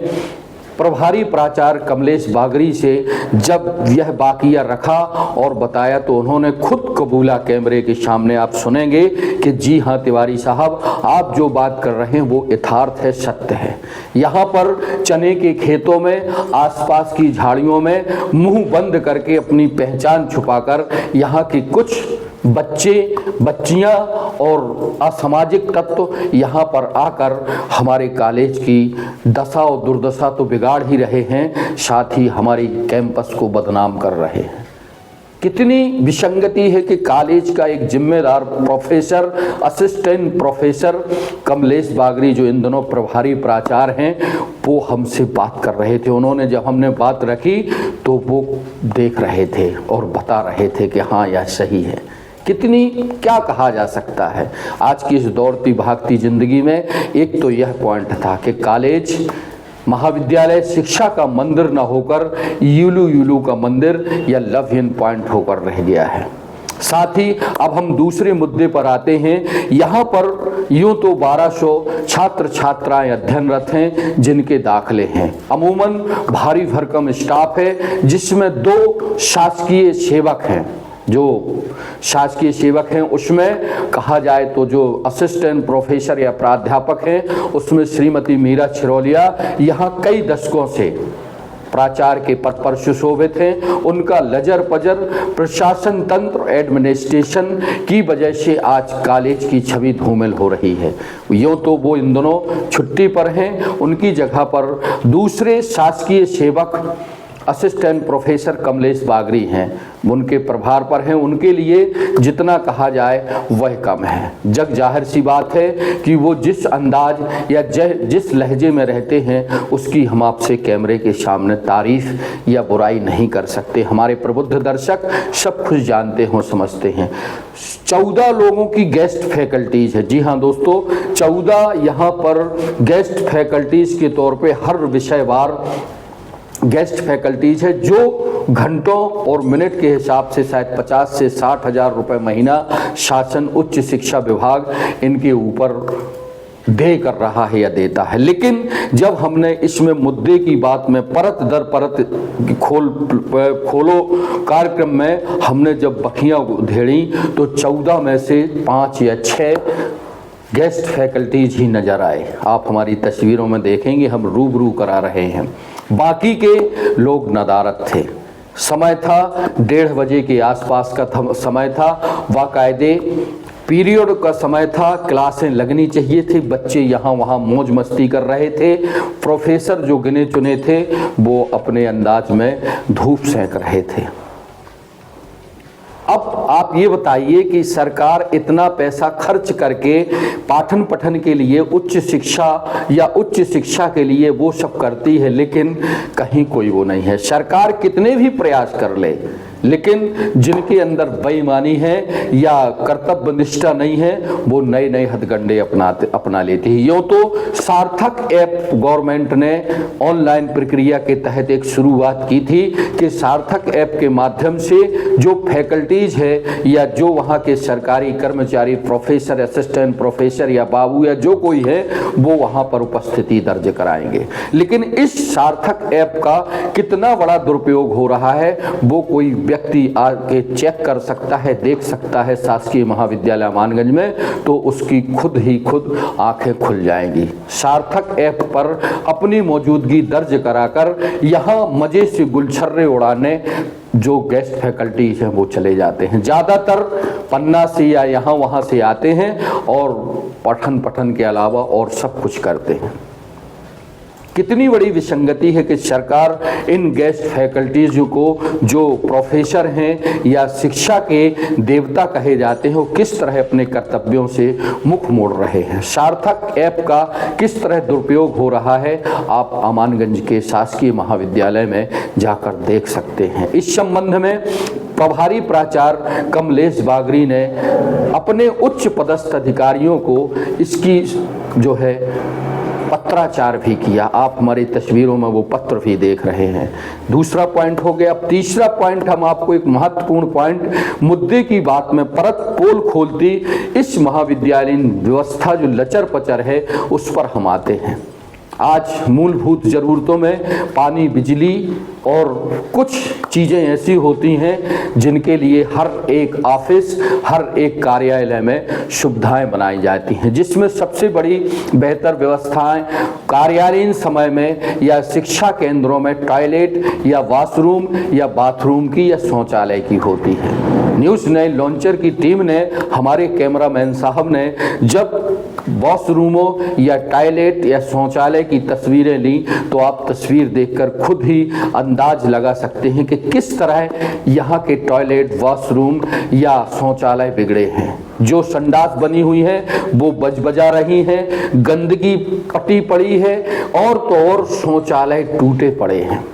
प्रभारी प्राचार्य कमलेश बागरी से जब यह वाकया रखा और बताया तो उन्होंने खुद कबूला कैमरे के सामने। आप सुनेंगे कि जी हाँ तिवारी साहब, आप जो बात कर रहे हैं वो यथार्थ है, सत्य है। यहाँ पर चने के खेतों में, आसपास की झाड़ियों में मुंह बंद करके अपनी पहचान छुपाकर यहाँ की कुछ बच्चे बच्चियां और असामाजिक तत्व यहाँ पर आकर हमारे कॉलेज की दशा और दुर्दशा तो बिगाड़ ही रहे हैं, साथ ही हमारी कैंपस को बदनाम कर रहे हैं। कितनी विसंगति है कि कॉलेज का एक जिम्मेदार प्रोफेसर, असिस्टेंट प्रोफेसर कमलेश बागरी, जो इन दिनों प्रभारी प्राचार्य हैं, वो हमसे बात कर रहे थे। उन्होंने जब हमने बात रखी तो वो देख रहे थे और बता रहे थे कि हाँ यह सही है। कितनी क्या कहा जा सकता है आज की इस दौड़ती भागती जिंदगी में। एक तो यह पॉइंट था कि कॉलेज महाविद्यालय शिक्षा का मंदिर न होकर युलू का मंदिर या लवहीन पॉइंट होकर रह गया है। साथ ही अब हम दूसरे मुद्दे पर आते हैं। यहाँ पर यूं तो 1200 छात्र छात्राएं अध्ययनरत हैं जिनके दाखले हैं। अमूमन भारी भरकम स्टाफ है जिसमें 2 शासकीय सेवक हैं। जो शासकीय सेवक हैं उसमें कहा जाए तो जो असिस्टेंट प्रोफेसर या प्राध्यापक हैं उसमें श्रीमती मीरा छिरोलिया यहाँ कई दशकों से प्राचार्य के पद पर सुशोभित हैं। उनका लजर पजर प्रशासन तंत्र एडमिनिस्ट्रेशन की वजह से आज कॉलेज की छवि धूमिल हो रही है। यूँ तो वो इन दोनों छुट्टी पर हैं, उनकी जगह पर दूसरे शासकीय सेवक असिस्टेंट प्रोफेसर कमलेश बागरी हैं, उनके प्रभार पर हैं। उनके लिए जितना कहा जाए वह कम है। जग जाहिर सी बात है कि वो जिस अंदाज या जिस लहजे में रहते हैं उसकी हम आपसे कैमरे के सामने तारीफ या बुराई नहीं कर सकते। हमारे प्रबुद्ध दर्शक सब कुछ जानते हों, समझते हैं। 14 लोगों की गेस्ट फैकल्टीज है। जी हाँ दोस्तों, 14 यहाँ पर गेस्ट फैकल्टीज के तौर पे हर विषयवार गेस्ट फैकल्टीज है, जो घंटों और मिनट के हिसाब से शायद 50 से 60 हज़ार रुपये महीना शासन उच्च शिक्षा विभाग इनके ऊपर दे कर रहा है या देता है। लेकिन जब हमने इसमें मुद्दे की बात में परत दर परत खोलो कार्यक्रम में हमने जब बखियाँ उधेड़ी तो 14 में से 5 या 6 गेस्ट फैकल्टीज ही नज़र आए। आप हमारी तस्वीरों में देखेंगे, हम रूबरू करा रहे हैं। बाकी के लोग नदारत थे। समय था 1:30 बजे के आसपास का समय था, बाकायदे पीरियड का समय था, क्लासें लगनी चाहिए थी। बच्चे यहाँ वहाँ मौज मस्ती कर रहे थे। प्रोफेसर जो गिने चुने थे वो अपने अंदाज में धूप सेंक रहे थे। अब आप ये बताइए कि सरकार इतना पैसा खर्च करके पाठन पठन के लिए उच्च शिक्षा या उच्च शिक्षा के लिए वो सब करती है, लेकिन कहीं कोई वो नहीं है। सरकार कितने भी प्रयास कर ले, लेकिन जिनके अंदर बेईमानी है या कर्तव्य निष्ठा नहीं है वो नए नए हथकंडे अपना लेती है। यूँ तो सार्थक ऐप गवर्नमेंट ने ऑनलाइन प्रक्रिया के तहत एक शुरुआत की थी कि सार्थक ऐप के माध्यम से जो फैकल्टीज है या जो वहाँ के सरकारी कर्मचारी, प्रोफेसर, असिस्टेंट प्रोफेसर या बाबू या जो कोई है वो वहाँ पर उपस्थिति दर्ज कराएंगे। लेकिन इस सार्थक ऐप का कितना बड़ा दुरुपयोग हो रहा है वो कोई व्यक्ति आके चेक कर सकता है, देख सकता है शासकीय महाविद्यालय मानगंज में, तो उसकी खुद आंखें खुल जाएंगी। सार्थक ऐप पर अपनी मौजूदगी दर्ज कराकर यहाँ मजे से गुलछर्रे उड़ाने जो गेस्ट फैकल्टीज हैं वो चले जाते हैं। ज़्यादातर पन्ना से या यहाँ वहाँ से आते हैं और पठन के अलावा और सब कुछ करते हैं। कितनी बड़ी विसंगति है कि सरकार इन गेस्ट फैकल्टीज को जो प्रोफेसर हैं या शिक्षा के देवता कहे जाते हैं वो किस तरह अपने कर्तव्यों से मुख मोड़ रहे हैं। सार्थक ऐप का किस तरह दुरुपयोग हो रहा है आप अमानगंज के शासकीय महाविद्यालय में जाकर देख सकते हैं। इस संबंध में प्रभारी प्राचार्य कमलेश बागरी ने अपने उच्च पदस्थ अधिकारियों को इसकी जो है पत्राचार भी किया। आप हमारी तस्वीरों में वो पत्र भी देख रहे हैं। दूसरा पॉइंट हो गया। अब तीसरा पॉइंट हम आपको एक महत्वपूर्ण पॉइंट मुद्दे की बात में परत पोल खोलती इस महाविद्यालयीन व्यवस्था जो लचर पचर है उस पर हम आते हैं। आज मूलभूत ज़रूरतों में पानी, बिजली और कुछ चीज़ें ऐसी होती हैं जिनके लिए हर एक ऑफिस, हर एक कार्यालय में सुविधाएं बनाई जाती हैं, जिसमें सबसे बड़ी बेहतर व्यवस्थाएं कार्यालयीन समय में या शिक्षा केंद्रों में टॉयलेट या वॉशरूम या बाथरूम की या शौचालय की होती है। न्यूज़ 9 लॉन्चर की टीम ने, हमारे कैमरामैन साहब ने जब वॉशरूमों या टॉयलेट या शौचालय की तस्वीरें ली तो आप तस्वीर देखकर खुद ही अंदाज लगा सकते हैं कि किस तरह यहाँ के टॉयलेट, वॉशरूम या शौचालय बिगड़े हैं। जो संडास बनी हुई है वो बजा रही हैं, गंदगी पटी पड़ी है और तो और शौचालय टूटे पड़े हैं,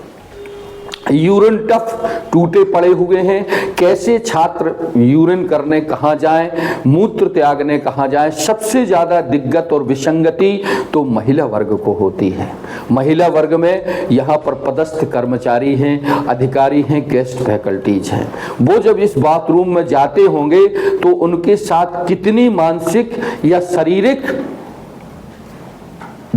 यूरिन टफ टूटे पड़े हुए हैं। कैसे छात्र यूरिन करने कहाँ जाएं, मूत्र त्यागने कहाँ जाएं। सबसे ज़्यादा दिक्कत और विसंगति तो महिला वर्ग को होती है। महिला वर्ग में यहाँ पर पदस्थ कर्मचारी हैं, अधिकारी हैं, गेस्ट फैकल्टीज हैं। वो जब इस बाथरूम में जाते होंगे तो उनके साथ कितनी मानसिक या शारीरिक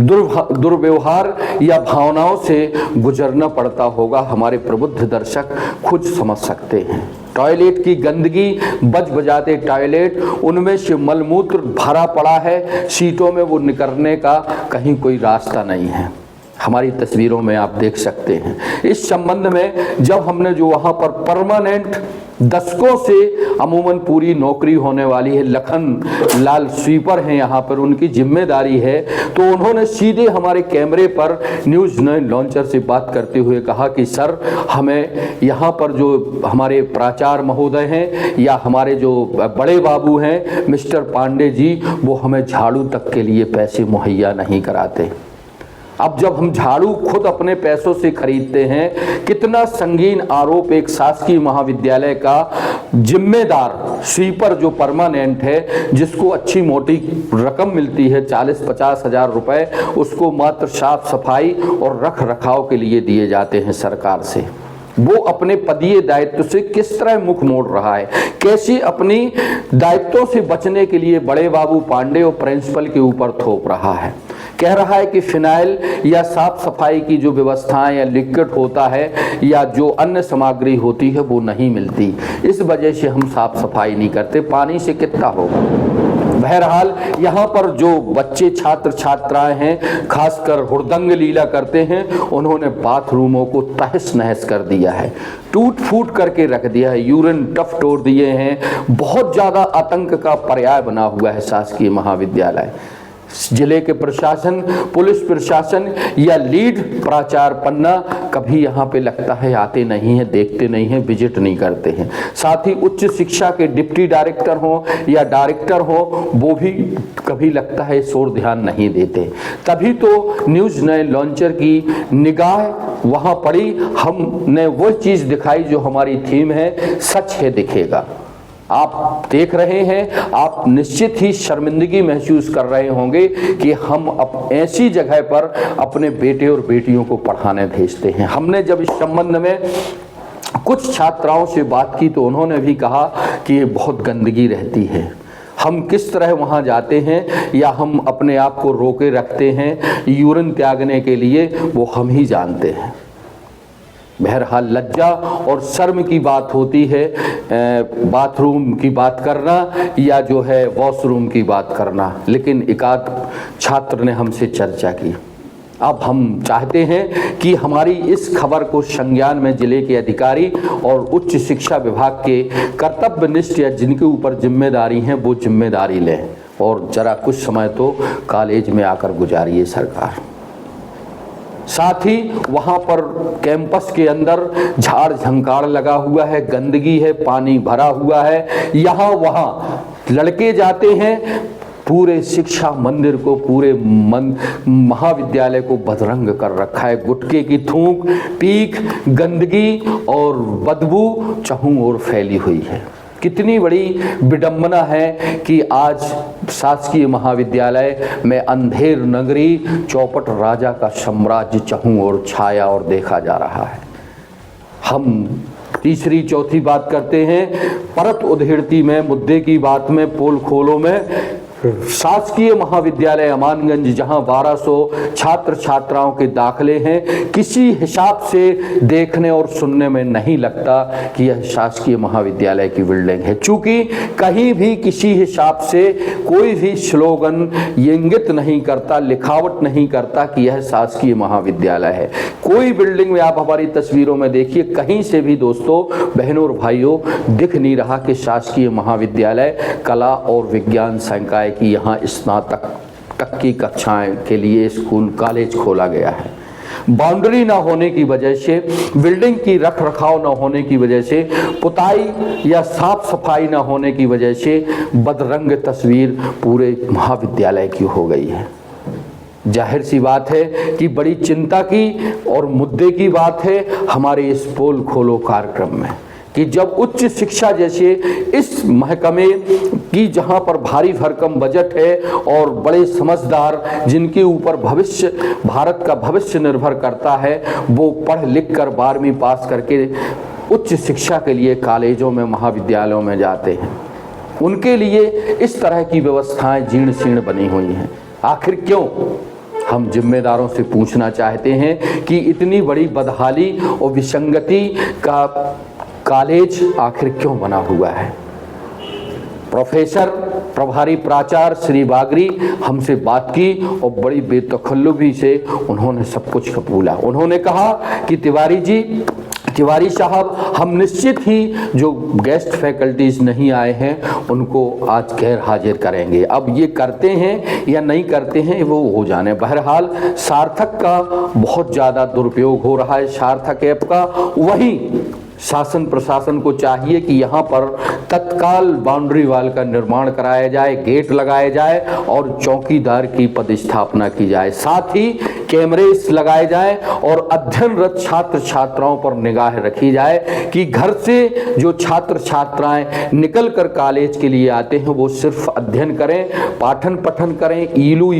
दुर्व्यवहार या भावनाओं से गुजरना पड़ता होगा, हमारे प्रबुद्ध दर्शक खुद समझ सकते हैं। टॉयलेट की गंदगी, बजाते टॉयलेट, उनमें से मलमूत्र भरा पड़ा है, सीटों में वो निकलने का कहीं कोई रास्ता नहीं है। हमारी तस्वीरों में आप देख सकते हैं। इस संबंध में जब हमने जो वहाँ पर परमानेंट दशकों से अमूमन पूरी नौकरी होने वाली है, लखन लाल स्वीपर हैं यहाँ पर, उनकी जिम्मेदारी है, तो उन्होंने सीधे हमारे कैमरे पर न्यूज़ 9 लॉन्चर से बात करते हुए कहा कि सर, हमें यहाँ पर जो हमारे प्राचार्य महोदय हैं या हमारे जो बड़े बाबू हैं मिस्टर पांडे जी, वो हमें झाड़ू तक के लिए पैसे मुहैया नहीं कराते। अब जब हम झाड़ू खुद अपने पैसों से खरीदते हैं, कितना संगीन आरोप एक शासकीय महाविद्यालय का जिम्मेदार स्वीपर जो परमानेंट है, जिसको अच्छी मोटी रकम मिलती है 40-50 हज़ार रुपए, उसको मात्र साफ सफाई और रख रखाव के लिए दिए जाते हैं सरकार से। वो अपने पदीय दायित्व से किस तरह मुख मोड़ रहा है, कैसे अपनी दायित्वों से बचने के लिए बड़े बाबू पांडे और प्रिंसिपल के ऊपर थोप रहा है। कह रहा है कि फिनाइल या साफ सफाई की जो व्यवस्थाएं या लिक्विड होता है या जो अन्य सामग्री होती है वो नहीं मिलती, इस वजह से हम साफ सफाई नहीं करते। पानी से कितना होगा। बहरहाल यहाँ पर जो बच्चे, छात्र छात्राएं हैं, खासकर हुड़दंग लीला करते हैं, उन्होंने बाथरूमों को तहस नहस कर दिया है, टूट फूट करके रख दिया है, यूरिन टफ तोड़ दिए हैं। बहुत ज़्यादा आतंक का पर्याय बना हुआ है शासकीय महाविद्यालय। जिले के प्रशासन, पुलिस प्रशासन या लीड प्राचार्य पन्ना कभी यहाँ पे लगता है आते नहीं हैं, देखते नहीं हैं, विजिट नहीं करते हैं। साथ ही उच्च शिक्षा के डिप्टी डायरेक्टर हो या डायरेक्टर हो, वो भी कभी लगता है शोर ध्यान नहीं देते। तभी तो न्यूज़ 9 लॉन्चर की निगाह वहाँ पड़ी। हमने वो चीज़ दिखाई जो हमारी थीम है, सच है दिखेगा। आप देख रहे हैं, आप निश्चित ही शर्मिंदगी महसूस कर रहे होंगे कि हम ऐसी जगह पर अपने बेटे और बेटियों को पढ़ाने भेजते हैं। हमने जब इस संबंध में कुछ छात्राओं से बात की तो उन्होंने भी कहा कि ये बहुत गंदगी रहती है, हम किस तरह वहाँ जाते हैं या हम अपने आप को रोके रखते हैं यूरिन त्यागने के लिए, वो हम ही जानते हैं। बहरहाल लज्जा और शर्म की बात होती है बाथरूम की बात करना या जो है वॉशरूम की बात करना, लेकिन एकाध छात्र ने हमसे चर्चा की। अब हम चाहते हैं कि हमारी इस खबर को संज्ञान में जिले के अधिकारी और उच्च शिक्षा विभाग के कर्तव्यनिष्ठ या जिनके ऊपर जिम्मेदारी हैं वो जिम्मेदारी लें और ज़रा कुछ समय तो कॉलेज में आकर गुजारिए सरकार। साथ ही वहाँ पर कैंपस के अंदर झाड़ झंकार लगा हुआ है, गंदगी है, पानी भरा हुआ है, यहाँ वहाँ लड़के जाते हैं, पूरे शिक्षा मंदिर को, पूरे महाविद्यालय को बदरंग कर रखा है। गुटखे की थूक, पीक, गंदगी और बदबू चहुं ओर फैली हुई है। कितनी बड़ी विडंबना है कि आज शासकीय महाविद्यालय में अंधेर नगरी, चौपट राजा का साम्राज्य चहुं ओर छाया और देखा जा रहा है। हम तीसरी चौथी बात करते हैं, परत उधेड़ती में, मुद्दे की बात में, पोल खोलों में शासकीय महाविद्यालय अमानगंज जहां 1200 छात्र छात्राओं के दाखिले हैं, किसी हिसाब से देखने और सुनने में नहीं लगता कि यह शासकीय महाविद्यालय की बिल्डिंग है। चूंकि कहीं भी किसी हिसाब से कोई भी स्लोगन ये इंगित नहीं करता, लिखावट नहीं करता कि यह शासकीय महाविद्यालय है। कोई बिल्डिंग में आप हमारी तस्वीरों में देखिए, कहीं से भी दोस्तों, बहनों और भाइयों, दिख नहीं रहा कि शासकीय महाविद्यालय कला और विज्ञान संकाय कि यहाँ स्नातक तक की कक्षाएं के लिए स्कूल कॉलेज खोला गया है। बाउंड्री ना होने की वजह से, बिल्डिंग की रख रखाव ना होने की वजह से, पुताई या साफ सफाई ना होने की वजह से बदरंग तस्वीर पूरे महाविद्यालय की हो गई है। जाहिर सी बात है कि बड़ी चिंता की और मुद्दे की बात है हमारे इस पोल खोलो कार्यक्रम में कि जब उच्च शिक्षा जैसे इस महकमे की जहां पर भारी भरकम बजट है और बड़े समझदार जिनके ऊपर भविष्य, भारत का भविष्य निर्भर करता है, वो पढ़ लिख कर 12वीं पास करके उच्च शिक्षा के लिए कॉलेजों में, महाविद्यालयों में जाते हैं, उनके लिए इस तरह की व्यवस्थाएं जीर्ण शीर्ण बनी हुई हैं। आखिर क्यों? हम जिम्मेदारों से पूछना चाहते हैं कि इतनी बड़ी बदहाली और विसंगति का कॉलेज आखिर क्यों बना हुआ है। प्रोफेसर प्रभारी प्राचार्य श्री बागरी हमसे बात की और बड़ी बेतकल्लुफी से उन्होंने सब कुछ कबूला। उन्होंने कहा कि तिवारी साहब, हम निश्चित ही जो गेस्ट फैकल्टीज नहीं आए हैं उनको आज गैर हाजिर करेंगे। अब ये करते हैं या नहीं करते हैं वो हो जाने। बहरहाल सार्थक का बहुत ज़्यादा दुरुपयोग हो रहा है, सार्थक ऐप का। वहीं शासन प्रशासन को चाहिए कि यहाँ पर तत्काल बाउंड्री वाल का निर्माण कराया जाए, गेट लगाए जाए और चौकीदार की पदस्थापना की जाए। साथ ही कैमरे लगाए जाए और अध्ययनरत छात्र छात्राओं पर निगाह रखी जाए कि घर से जो छात्र छात्राएं निकल कर कॉलेज के लिए आते हैं वो सिर्फ अध्ययन करें, पाठन पठन करें, ईलू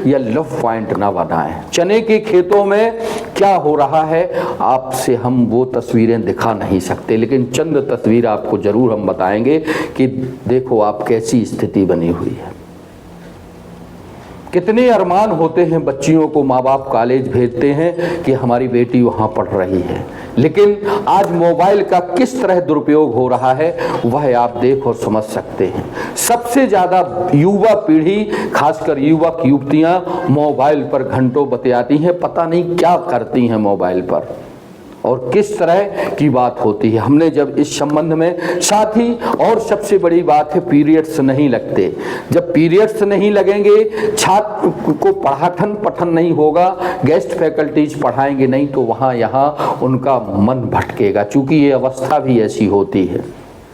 या लव पॉइंट ना बनाएं। चने के खेतों में क्या हो रहा है आपसे हम वो तस्वीरें दिखा नहीं सकते, लेकिन चंद तस्वीर आपको जरूर हम बताएंगे कि देखो आप कैसी स्थिति बनी हुई है। कितने अरमान होते हैं बच्चियों को, माँ बाप कॉलेज भेजते हैं कि हमारी बेटी वहाँ पढ़ रही है, लेकिन आज मोबाइल का किस तरह दुरुपयोग हो रहा है वह आप देख और समझ सकते हैं। सबसे ज़्यादा युवा पीढ़ी, खासकर युवक युवतियाँ मोबाइल पर घंटों बतियाती हैं, पता नहीं क्या करती हैं मोबाइल पर और किस तरह की बात होती है। हमने जब इस संबंध में, साथ ही और सबसे बड़ी बात है पीरियड्स नहीं लगते। जब पीरियड्स नहीं लगेंगे, छात्र को पढ़ाठन पठन नहीं होगा, गेस्ट फैकल्टीज पढ़ाएंगे नहीं तो वहाँ यहाँ उनका मन भटकेगा। चूँकि ये अवस्था भी ऐसी होती है।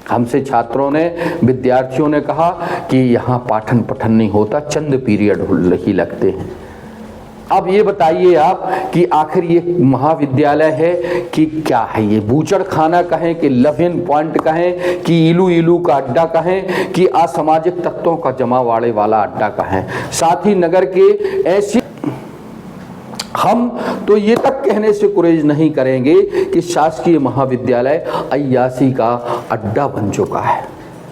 हमसे छात्रों ने, विद्यार्थियों ने कहा कि यहाँ पाठन पठन नहीं होता, चंद पीरियड ही लगते हैं। अब ये बताइए आप कि आखिर ये महाविद्यालय है कि क्या है? ये बूचड़ खाना कहें कि लव इन पॉइंट कहें कि इलू का अड्डा कहें कि असामाजिक तत्वों का जमावाड़े वाला अड्डा कहें। साथ ही नगर के ऐसी, हम तो ये तक कहने से गुरेज नहीं करेंगे कि शासकीय महाविद्यालय अय्यासी का अड्डा बन चुका है।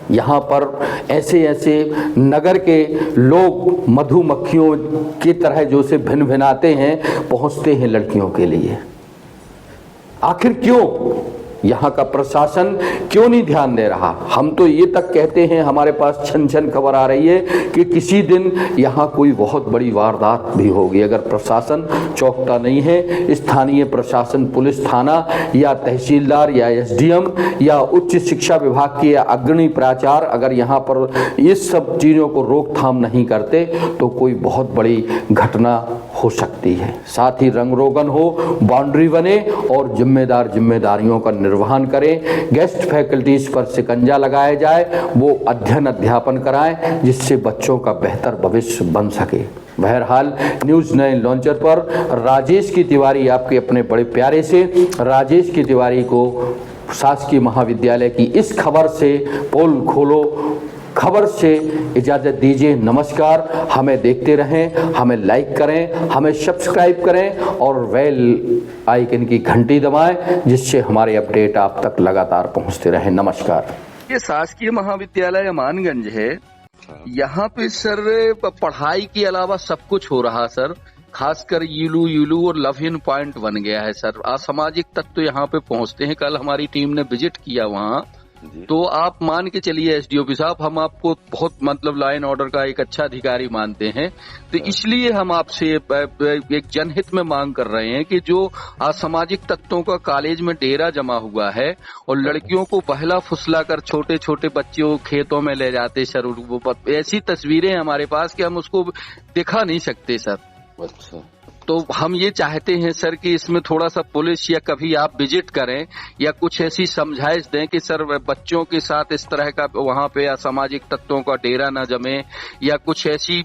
यहाँ पर ऐसे नगर के लोग मधुमक्खियों की तरह जो से भिन भिनाते हैं, पहुँचते हैं लड़कियों के लिए। आखिर क्यों? यहाँ का प्रशासन क्यों नहीं ध्यान दे रहा? हम तो ये तक कहते हैं, हमारे पास छन खबर आ रही है कि किसी दिन यहाँ कोई बहुत बड़ी वारदात भी होगी अगर प्रशासन चौकता नहीं है। स्थानीय प्रशासन, पुलिस थाना या तहसीलदार या एसडीएम या उच्च शिक्षा विभाग के अग्रणी प्राचार्य अगर यहाँ पर इस सब चीज़ों को रोकथाम नहीं करते तो कोई बहुत बड़ी घटना हो सकती है। साथ ही रंग रोगन हो, बाउंड्री बने और जिम्मेदारियों का निर्वहन करें। गेस्ट फैकल्टीज पर शिकंजा लगाया जाए, वो अध्ययन अध्यापन कराएं जिससे बच्चों का बेहतर भविष्य बन सके। बहरहाल न्यूज़ 9 लॉन्चर पर राजेश की तिवारी, आपके अपने बड़े प्यारे से राजेश की तिवारी को शासकीय महाविद्यालय की इस खबर से, पोल खोलो खबर से इजाज़त दीजिए। नमस्कार। हमें देखते रहें, हमें लाइक करें, हमें सब्सक्राइब करें और बेल आइकन की घंटी दबाएं जिससे हमारे अपडेट आप तक लगातार पहुंचते रहें। नमस्कार। ये शासकीय महाविद्यालय अमानगंज है, यहाँ पे सर पढ़ाई के अलावा सब कुछ हो रहा सर, खासकर यूलू और लव इन पॉइंट बन गया है सर। असामाजिक तत्व यहाँ पे पहुंचते हैं। कल हमारी टीम ने विजिट किया वहाँ, तो आप मान के चलिए एसडीओपी साहब, हम आपको बहुत मतलब लाइन ऑर्डर का एक अच्छा अधिकारी मानते हैं, तो इसलिए हम आपसे एक जनहित में मांग कर रहे हैं कि जो असामाजिक तत्वों का कॉलेज में डेरा जमा हुआ है और लड़कियों को बहला फुसला कर छोटे छोटे बच्चों खेतों में ले जाते सर, वो ऐसी तस्वीरें हमारे पास कि हम उसको दिखा नहीं सकते सर। अच्छा, तो हम ये चाहते हैं सर कि इसमें थोड़ा सा पुलिस या कभी आप विजिट करें या कुछ ऐसी समझाइश दें कि सर बच्चों के साथ इस तरह का वहाँ पे असामाजिक तत्वों का डेरा न जमे या कुछ ऐसी,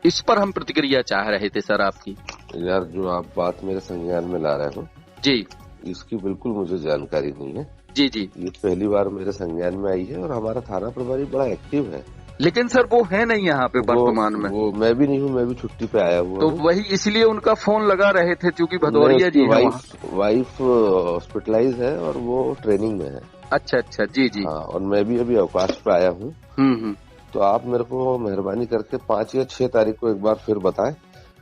इस पर हम प्रतिक्रिया चाह रहे थे सर आपकी। यार जो आप बात मेरे संज्ञान में ला रहे हो जी, इसकी बिल्कुल मुझे जानकारी नहीं है। जी जी, ये पहली बार मेरे संज्ञान में आई है और हमारा थाना प्रभारी बड़ा एक्टिव है। लेकिन सर वो है नहीं यहाँ पे वर्तमान में। वो मैं भी नहीं हूँ, मैं भी छुट्टी पे आया हुआ तो वही इसलिए उनका फोन लगा रहे थे, क्योंकि भदौरिया जी वाइफ हॉस्पिटलाइज है और वो ट्रेनिंग में है। अच्छा अच्छा, जी जी। हाँ, और मैं भी अभी अवकाश पे आया हूँ। तो आप मेरे को मेहरबानी करके 5 या 6 तारीख को एक बार फिर बताएं।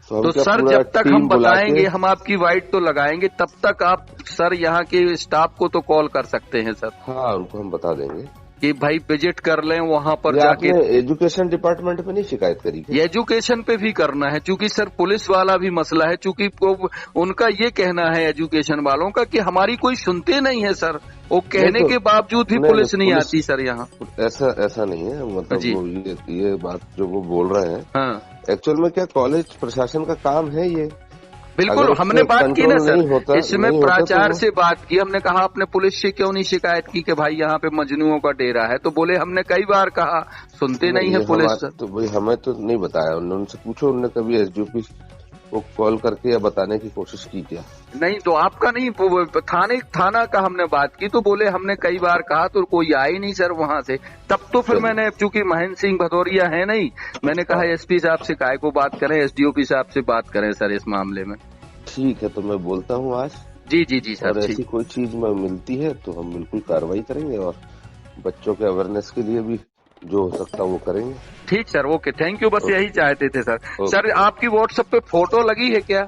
तो सर जब तक हम बताएंगे, हम आपकी वाइट तो लगाएंगे, तब तक आप सर यहाँ के स्टाफ को तो कॉल कर सकते हैं सर। हाँ, उनको हम बता देंगे कि भाई विजिट कर लें वहाँ पर जाके। एजुकेशन डिपार्टमेंट पे नहीं शिकायत करी? एजुकेशन पे भी करना है, क्योंकि सर पुलिस वाला भी मसला है, क्योंकि उनका ये कहना है एजुकेशन वालों का कि हमारी कोई सुनते नहीं है सर, वो कहने के बावजूद भी पुलिस नहीं आती सर यहाँ। ऐसा नहीं है, मतलब ये बात जो वो बोल रहे हैं, हाँ, एक्चुअल में क्या कॉलेज प्रशासन का काम है ये। बिल्कुल, हमने बात की ना सर, इसमें प्राचार्य से बात की, हमने कहा आपने पुलिस से क्यों नहीं शिकायत की कि भाई यहाँ पे मजनुओं का डेरा है, तो बोले हमने कई बार कहा, सुनते नहीं है पुलिस। तो भाई हमें तो नहीं बताया, उनसे पूछो, उनने कभी एसडीओपी को कॉल करके या बताने की कोशिश की क्या? नहीं, तो आपका नहीं, थाना का हमने बात की, तो बोले हमने कई बार कहा, तो कोई आया नहीं सर वहाँ से। तब तो फिर मैंने, चूंकि महेंद्र सिंह भदौरिया है नहीं, मैंने कहा एसपी साहब से काय को बात करें, एसडीओपी साहब से बात करें सर इस मामले में। ठीक है, तो मैं बोलता हूँ आज। जी जी जी सर, ऐसी कोई चीज में मिलती है तो हम बिल्कुल कार्रवाई करेंगे और बच्चों के अवेयरनेस के लिए भी जो हो सकता है वो करेंगे। ठीक सर, ओके, थैंक यू, बस यही चाहते थे सर। सर आपकी व्हाट्सएप पे फोटो लगी है क्या?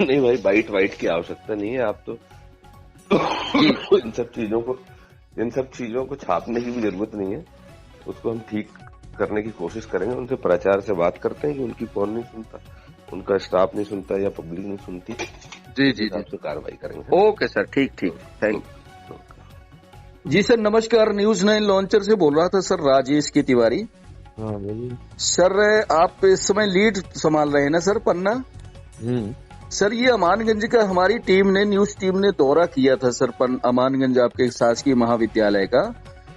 नहीं भाई, वाइट की आवश्यकता नहीं है, आप तो इन सब चीजों को छापने की भी जरूरत नहीं है, उसको हम ठीक करने की कोशिश करेंगे। उनसे प्राचार्य से बात करते हैं कि उनकी कौन नहीं सुनता, उनका स्टाफ नहीं सुनता या पब्लिक नहीं सुनती। जी जी जी, तो कार्रवाई करेंगे। ओके सर, ठीक, थैंक यू। जी सर नमस्कार, न्यूज 9 लॉन्चर से बोल रहा था सर, राजेश की तिवारी। हाँ बोलिए सर, आप इस समय लीड संभाल रहे हैं ना सर, पन्ना? सर ये अमानगंज का हमारी टीम ने, न्यूज टीम ने दौरा किया था सर, अमानगंज आपके शासकीय महाविद्यालय का।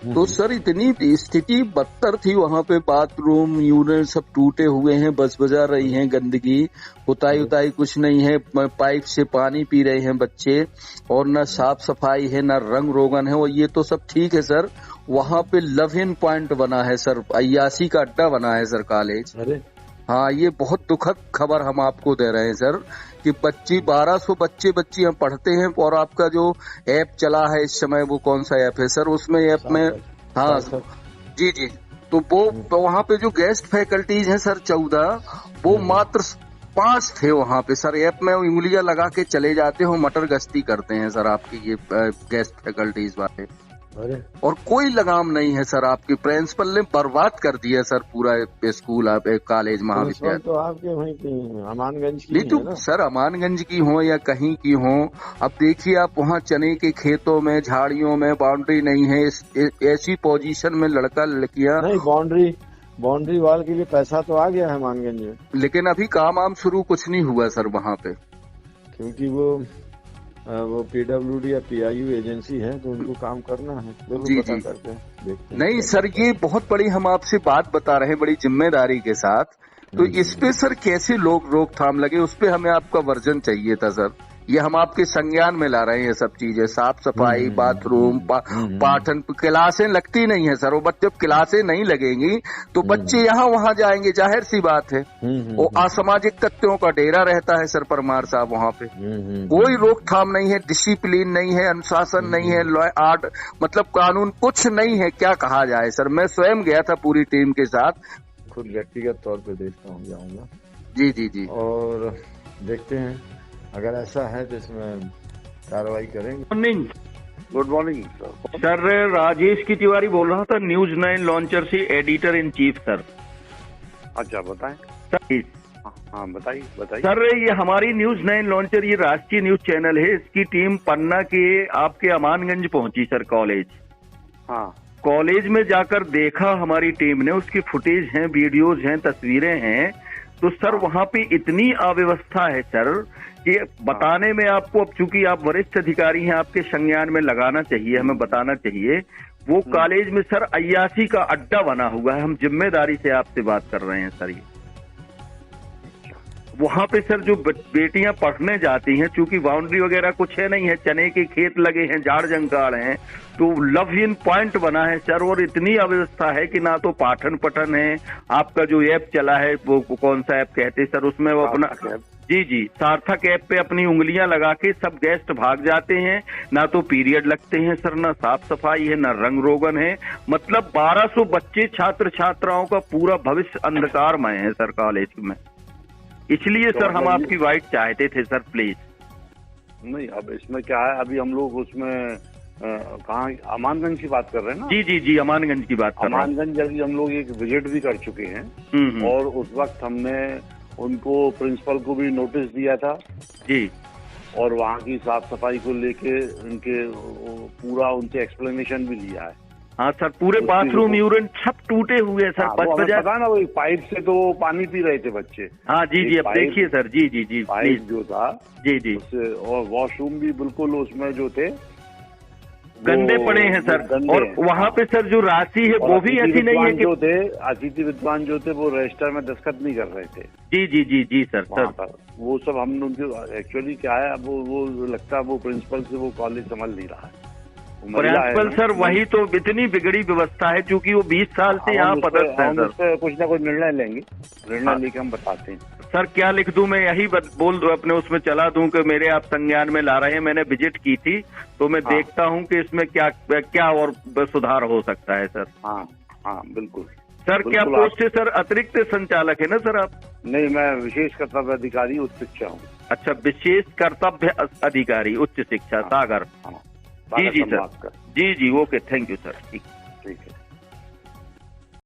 तो सर इतनी स्थिति बदतर थी वहाँ पे, बाथरूम यूरिन सब टूटे हुए हैं, बस बजा रही हैं गंदगी, उताई कुछ नहीं है, पाइप से पानी पी रहे हैं बच्चे, और न साफ सफाई है न रंग रोगन है। और ये तो सब ठीक है सर, वहाँ पे लव इन पॉइंट बना है सर, अय्यासी का अड्डा बना है सर कॉलेज। अरे हाँ, ये बहुत दुखद खबर हम आपको दे रहे हैं सर कि 1200 बच्चे हम पढ़ते हैं, और आपका जो ऐप चला है इस समय, वो कौन सा ऐप है सर? उसमें ऐप में, हाँ जी जी, तो वो तो वहाँ पे जो गेस्ट फैकल्टीज हैं सर 14, वो मात्र 5 थे वहाँ पे सर। ऐप में उंगलियां लगा के चले जाते हो, मटर गश्ती करते हैं सर आपकी ये गेस्ट फैकल्टीज वाले, और कोई लगाम नहीं है सर। आपके प्रिंसिपल ने बर्बाद कर दिया सर पूरा स्कूल, आप कॉलेज महाविद्यालय। तो आपके वहीं की अमानगंज की नहीं तो सर, अमानगंज की हो या कहीं की हो, अब देखिए आप वहाँ चने के खेतों में, झाड़ियों में बाउंड्री नहीं है, ऐसी पोजीशन में लड़का लड़कियां नहीं, बाउंड्री वॉल के लिए पैसा तो आ गया है अमानगंज में, लेकिन अभी काम शुरू कुछ नहीं हुआ सर वहाँ पे, क्योंकि वो पीडब्ल्यूडी या पीआईयू एजेंसी है, तो उनको काम करना है। जी जी, नहीं सर, ये बहुत बड़ी हम आपसे बात बता रहे हैं, बड़ी जिम्मेदारी के साथ। तो इस पे सर कैसे लोग रोकथाम लगे, उस पे हमें आपका वर्जन चाहिए था सर। ये हम आपके संज्ञान में ला रहे हैं सब चीजें, साफ सफाई, बाथरूम, पाठन, क्लासें लगती नहीं है सर। वो जब क्लासें नहीं लगेंगी तो बच्चे यहाँ वहाँ जाएंगे, जाहिर सी बात है। वो असामाजिक तत्वों का डेरा रहता है सर परमार साहब वहाँ पे। कोई रोकथाम नहीं है, डिसिप्लिन नहीं है, अनुशासन नहीं है, लॉ आर्ट मतलब कानून कुछ नहीं है। क्या कहा जाए सर, मैं स्वयं गया था पूरी टीम के साथ, खुद व्यक्तिगत तौर पे देखता हूँ, जाऊंगा जी जी जी, और देखते हैं अगर ऐसा है तो इसमें कार्रवाई करेंगे। Morning, good morning sir Rajesh की तिवारी बोल रहा था, न्यूज 9 लॉन्चर से एडिटर इन चीफ सर। अच्छा बताएं सर हाँ बताइए बताइए सर, ये हमारी न्यूज 9 लॉन्चर ये राष्ट्रीय न्यूज चैनल है, इसकी टीम पन्ना के आपके अमानगंज पहुंची सर कॉलेज। हाँ कॉलेज में जाकर देखा हमारी टीम ने, उसकी फुटेज हैं, वीडियोज हैं, तस्वीरें हैं। तो सर वहां पे इतनी अव्यवस्था है सर कि बताने में आपको, अब चूंकि आप वरिष्ठ अधिकारी हैं, आपके संज्ञान में लगाना चाहिए, हमें बताना चाहिए। वो कॉलेज में सर अय्यासी का अड्डा बना हुआ है। हम जिम्मेदारी से आपसे बात कर रहे हैं सर। ये वहां पे सर जो बेटियां पढ़ने जाती हैं, चूंकि बाउंड्री वगैरह कुछ है नहीं है, चने के खेत लगे हैं, झाड़ जंगल हैं, तो लव इन पॉइंट बना है सर। और इतनी अव्यवस्था है कि ना तो पाठन पठन है। आपका जो ऐप चला है वो कौन सा ऐप कहते हैं सर, उसमें वो अपना जी जी सार्थक ऐप पे अपनी उंगलियां लगा के सब गेस्ट भाग जाते हैं। ना तो पीरियड लगते हैं सर, ना साफ सफाई है, ना रंग रोगन है। मतलब 1200 बच्चे छात्र छात्राओं का पूरा भविष्य अंधकारमय है सर कॉलेज में। इसलिए सर हम आपकी वाइट चाहते थे सर, प्लीज। नहीं अब इसमें क्या है, अभी हम लोग उसमें कहाँ अमानगंज की बात कर रहे हैं ना? जी जी जी अमानगंज की बात कर रहे हैं। अमानगंज अभी हम लोग एक विजिट भी कर चुके हैं और उस वक्त हमने उनको प्रिंसिपल को भी नोटिस दिया था जी, और वहाँ की साफ सफाई को लेके उनके पूरा उनसे एक्सप्लेनेशन भी लिया है। हाँ सर, पूरे बाथरूम यूरिन सब टूटे हुए हैं सर। पता ना, वो पाइप से तो पानी पी रहे थे बच्चे। हाँ जी जी, अब देखिए सर, जी जी जी पाइप जो था जी जी, और वॉशरूम भी बिल्कुल उसमें जो थे गंदे पड़े हैं सर। और वहाँ पे सर जो राशि है वो भी ऐसी नहीं है कि जो थे अतिथि विद्वान जो थे वो रजिस्टर में दस्तखत नहीं कर रहे थे। जी जी जी जी सर सर, वो सब हमने उनके एक्चुअली क्या है, अब वो लगता है वो प्रिंसिपल से वो कॉलेज संभाल नहीं रहा है। प्रिंसिपल सर वही तो, इतनी बिगड़ी व्यवस्था है, क्योंकि वो 20 साल से यहाँ पदस्थ है सर। कुछ ना कुछ निर्णय लेंगे, निर्णय लेके हम बताते हैं सर। क्या लिख दूं मैं, यही बोल दो अपने उसमें चला दूं कि मेरे आप संज्ञान में ला रहे हैं, मैंने विजिट की थी, तो मैं देखता हूं कि इसमें क्या क्या और सुधार हो सकता है सर। हाँ हाँ बिल्कुल सर। क्या पोस्ट से सर अतिरिक्त संचालक है ना सर आप? नहीं, मैं विशेष कर्तव्य अधिकारी उच्च शिक्षा हूँ। अच्छा, विशेष कर्तव्य अधिकारी उच्च शिक्षा सागर। हाँ, जी जी सर, जी जी ओके, थैंक यू सर। ठीक है।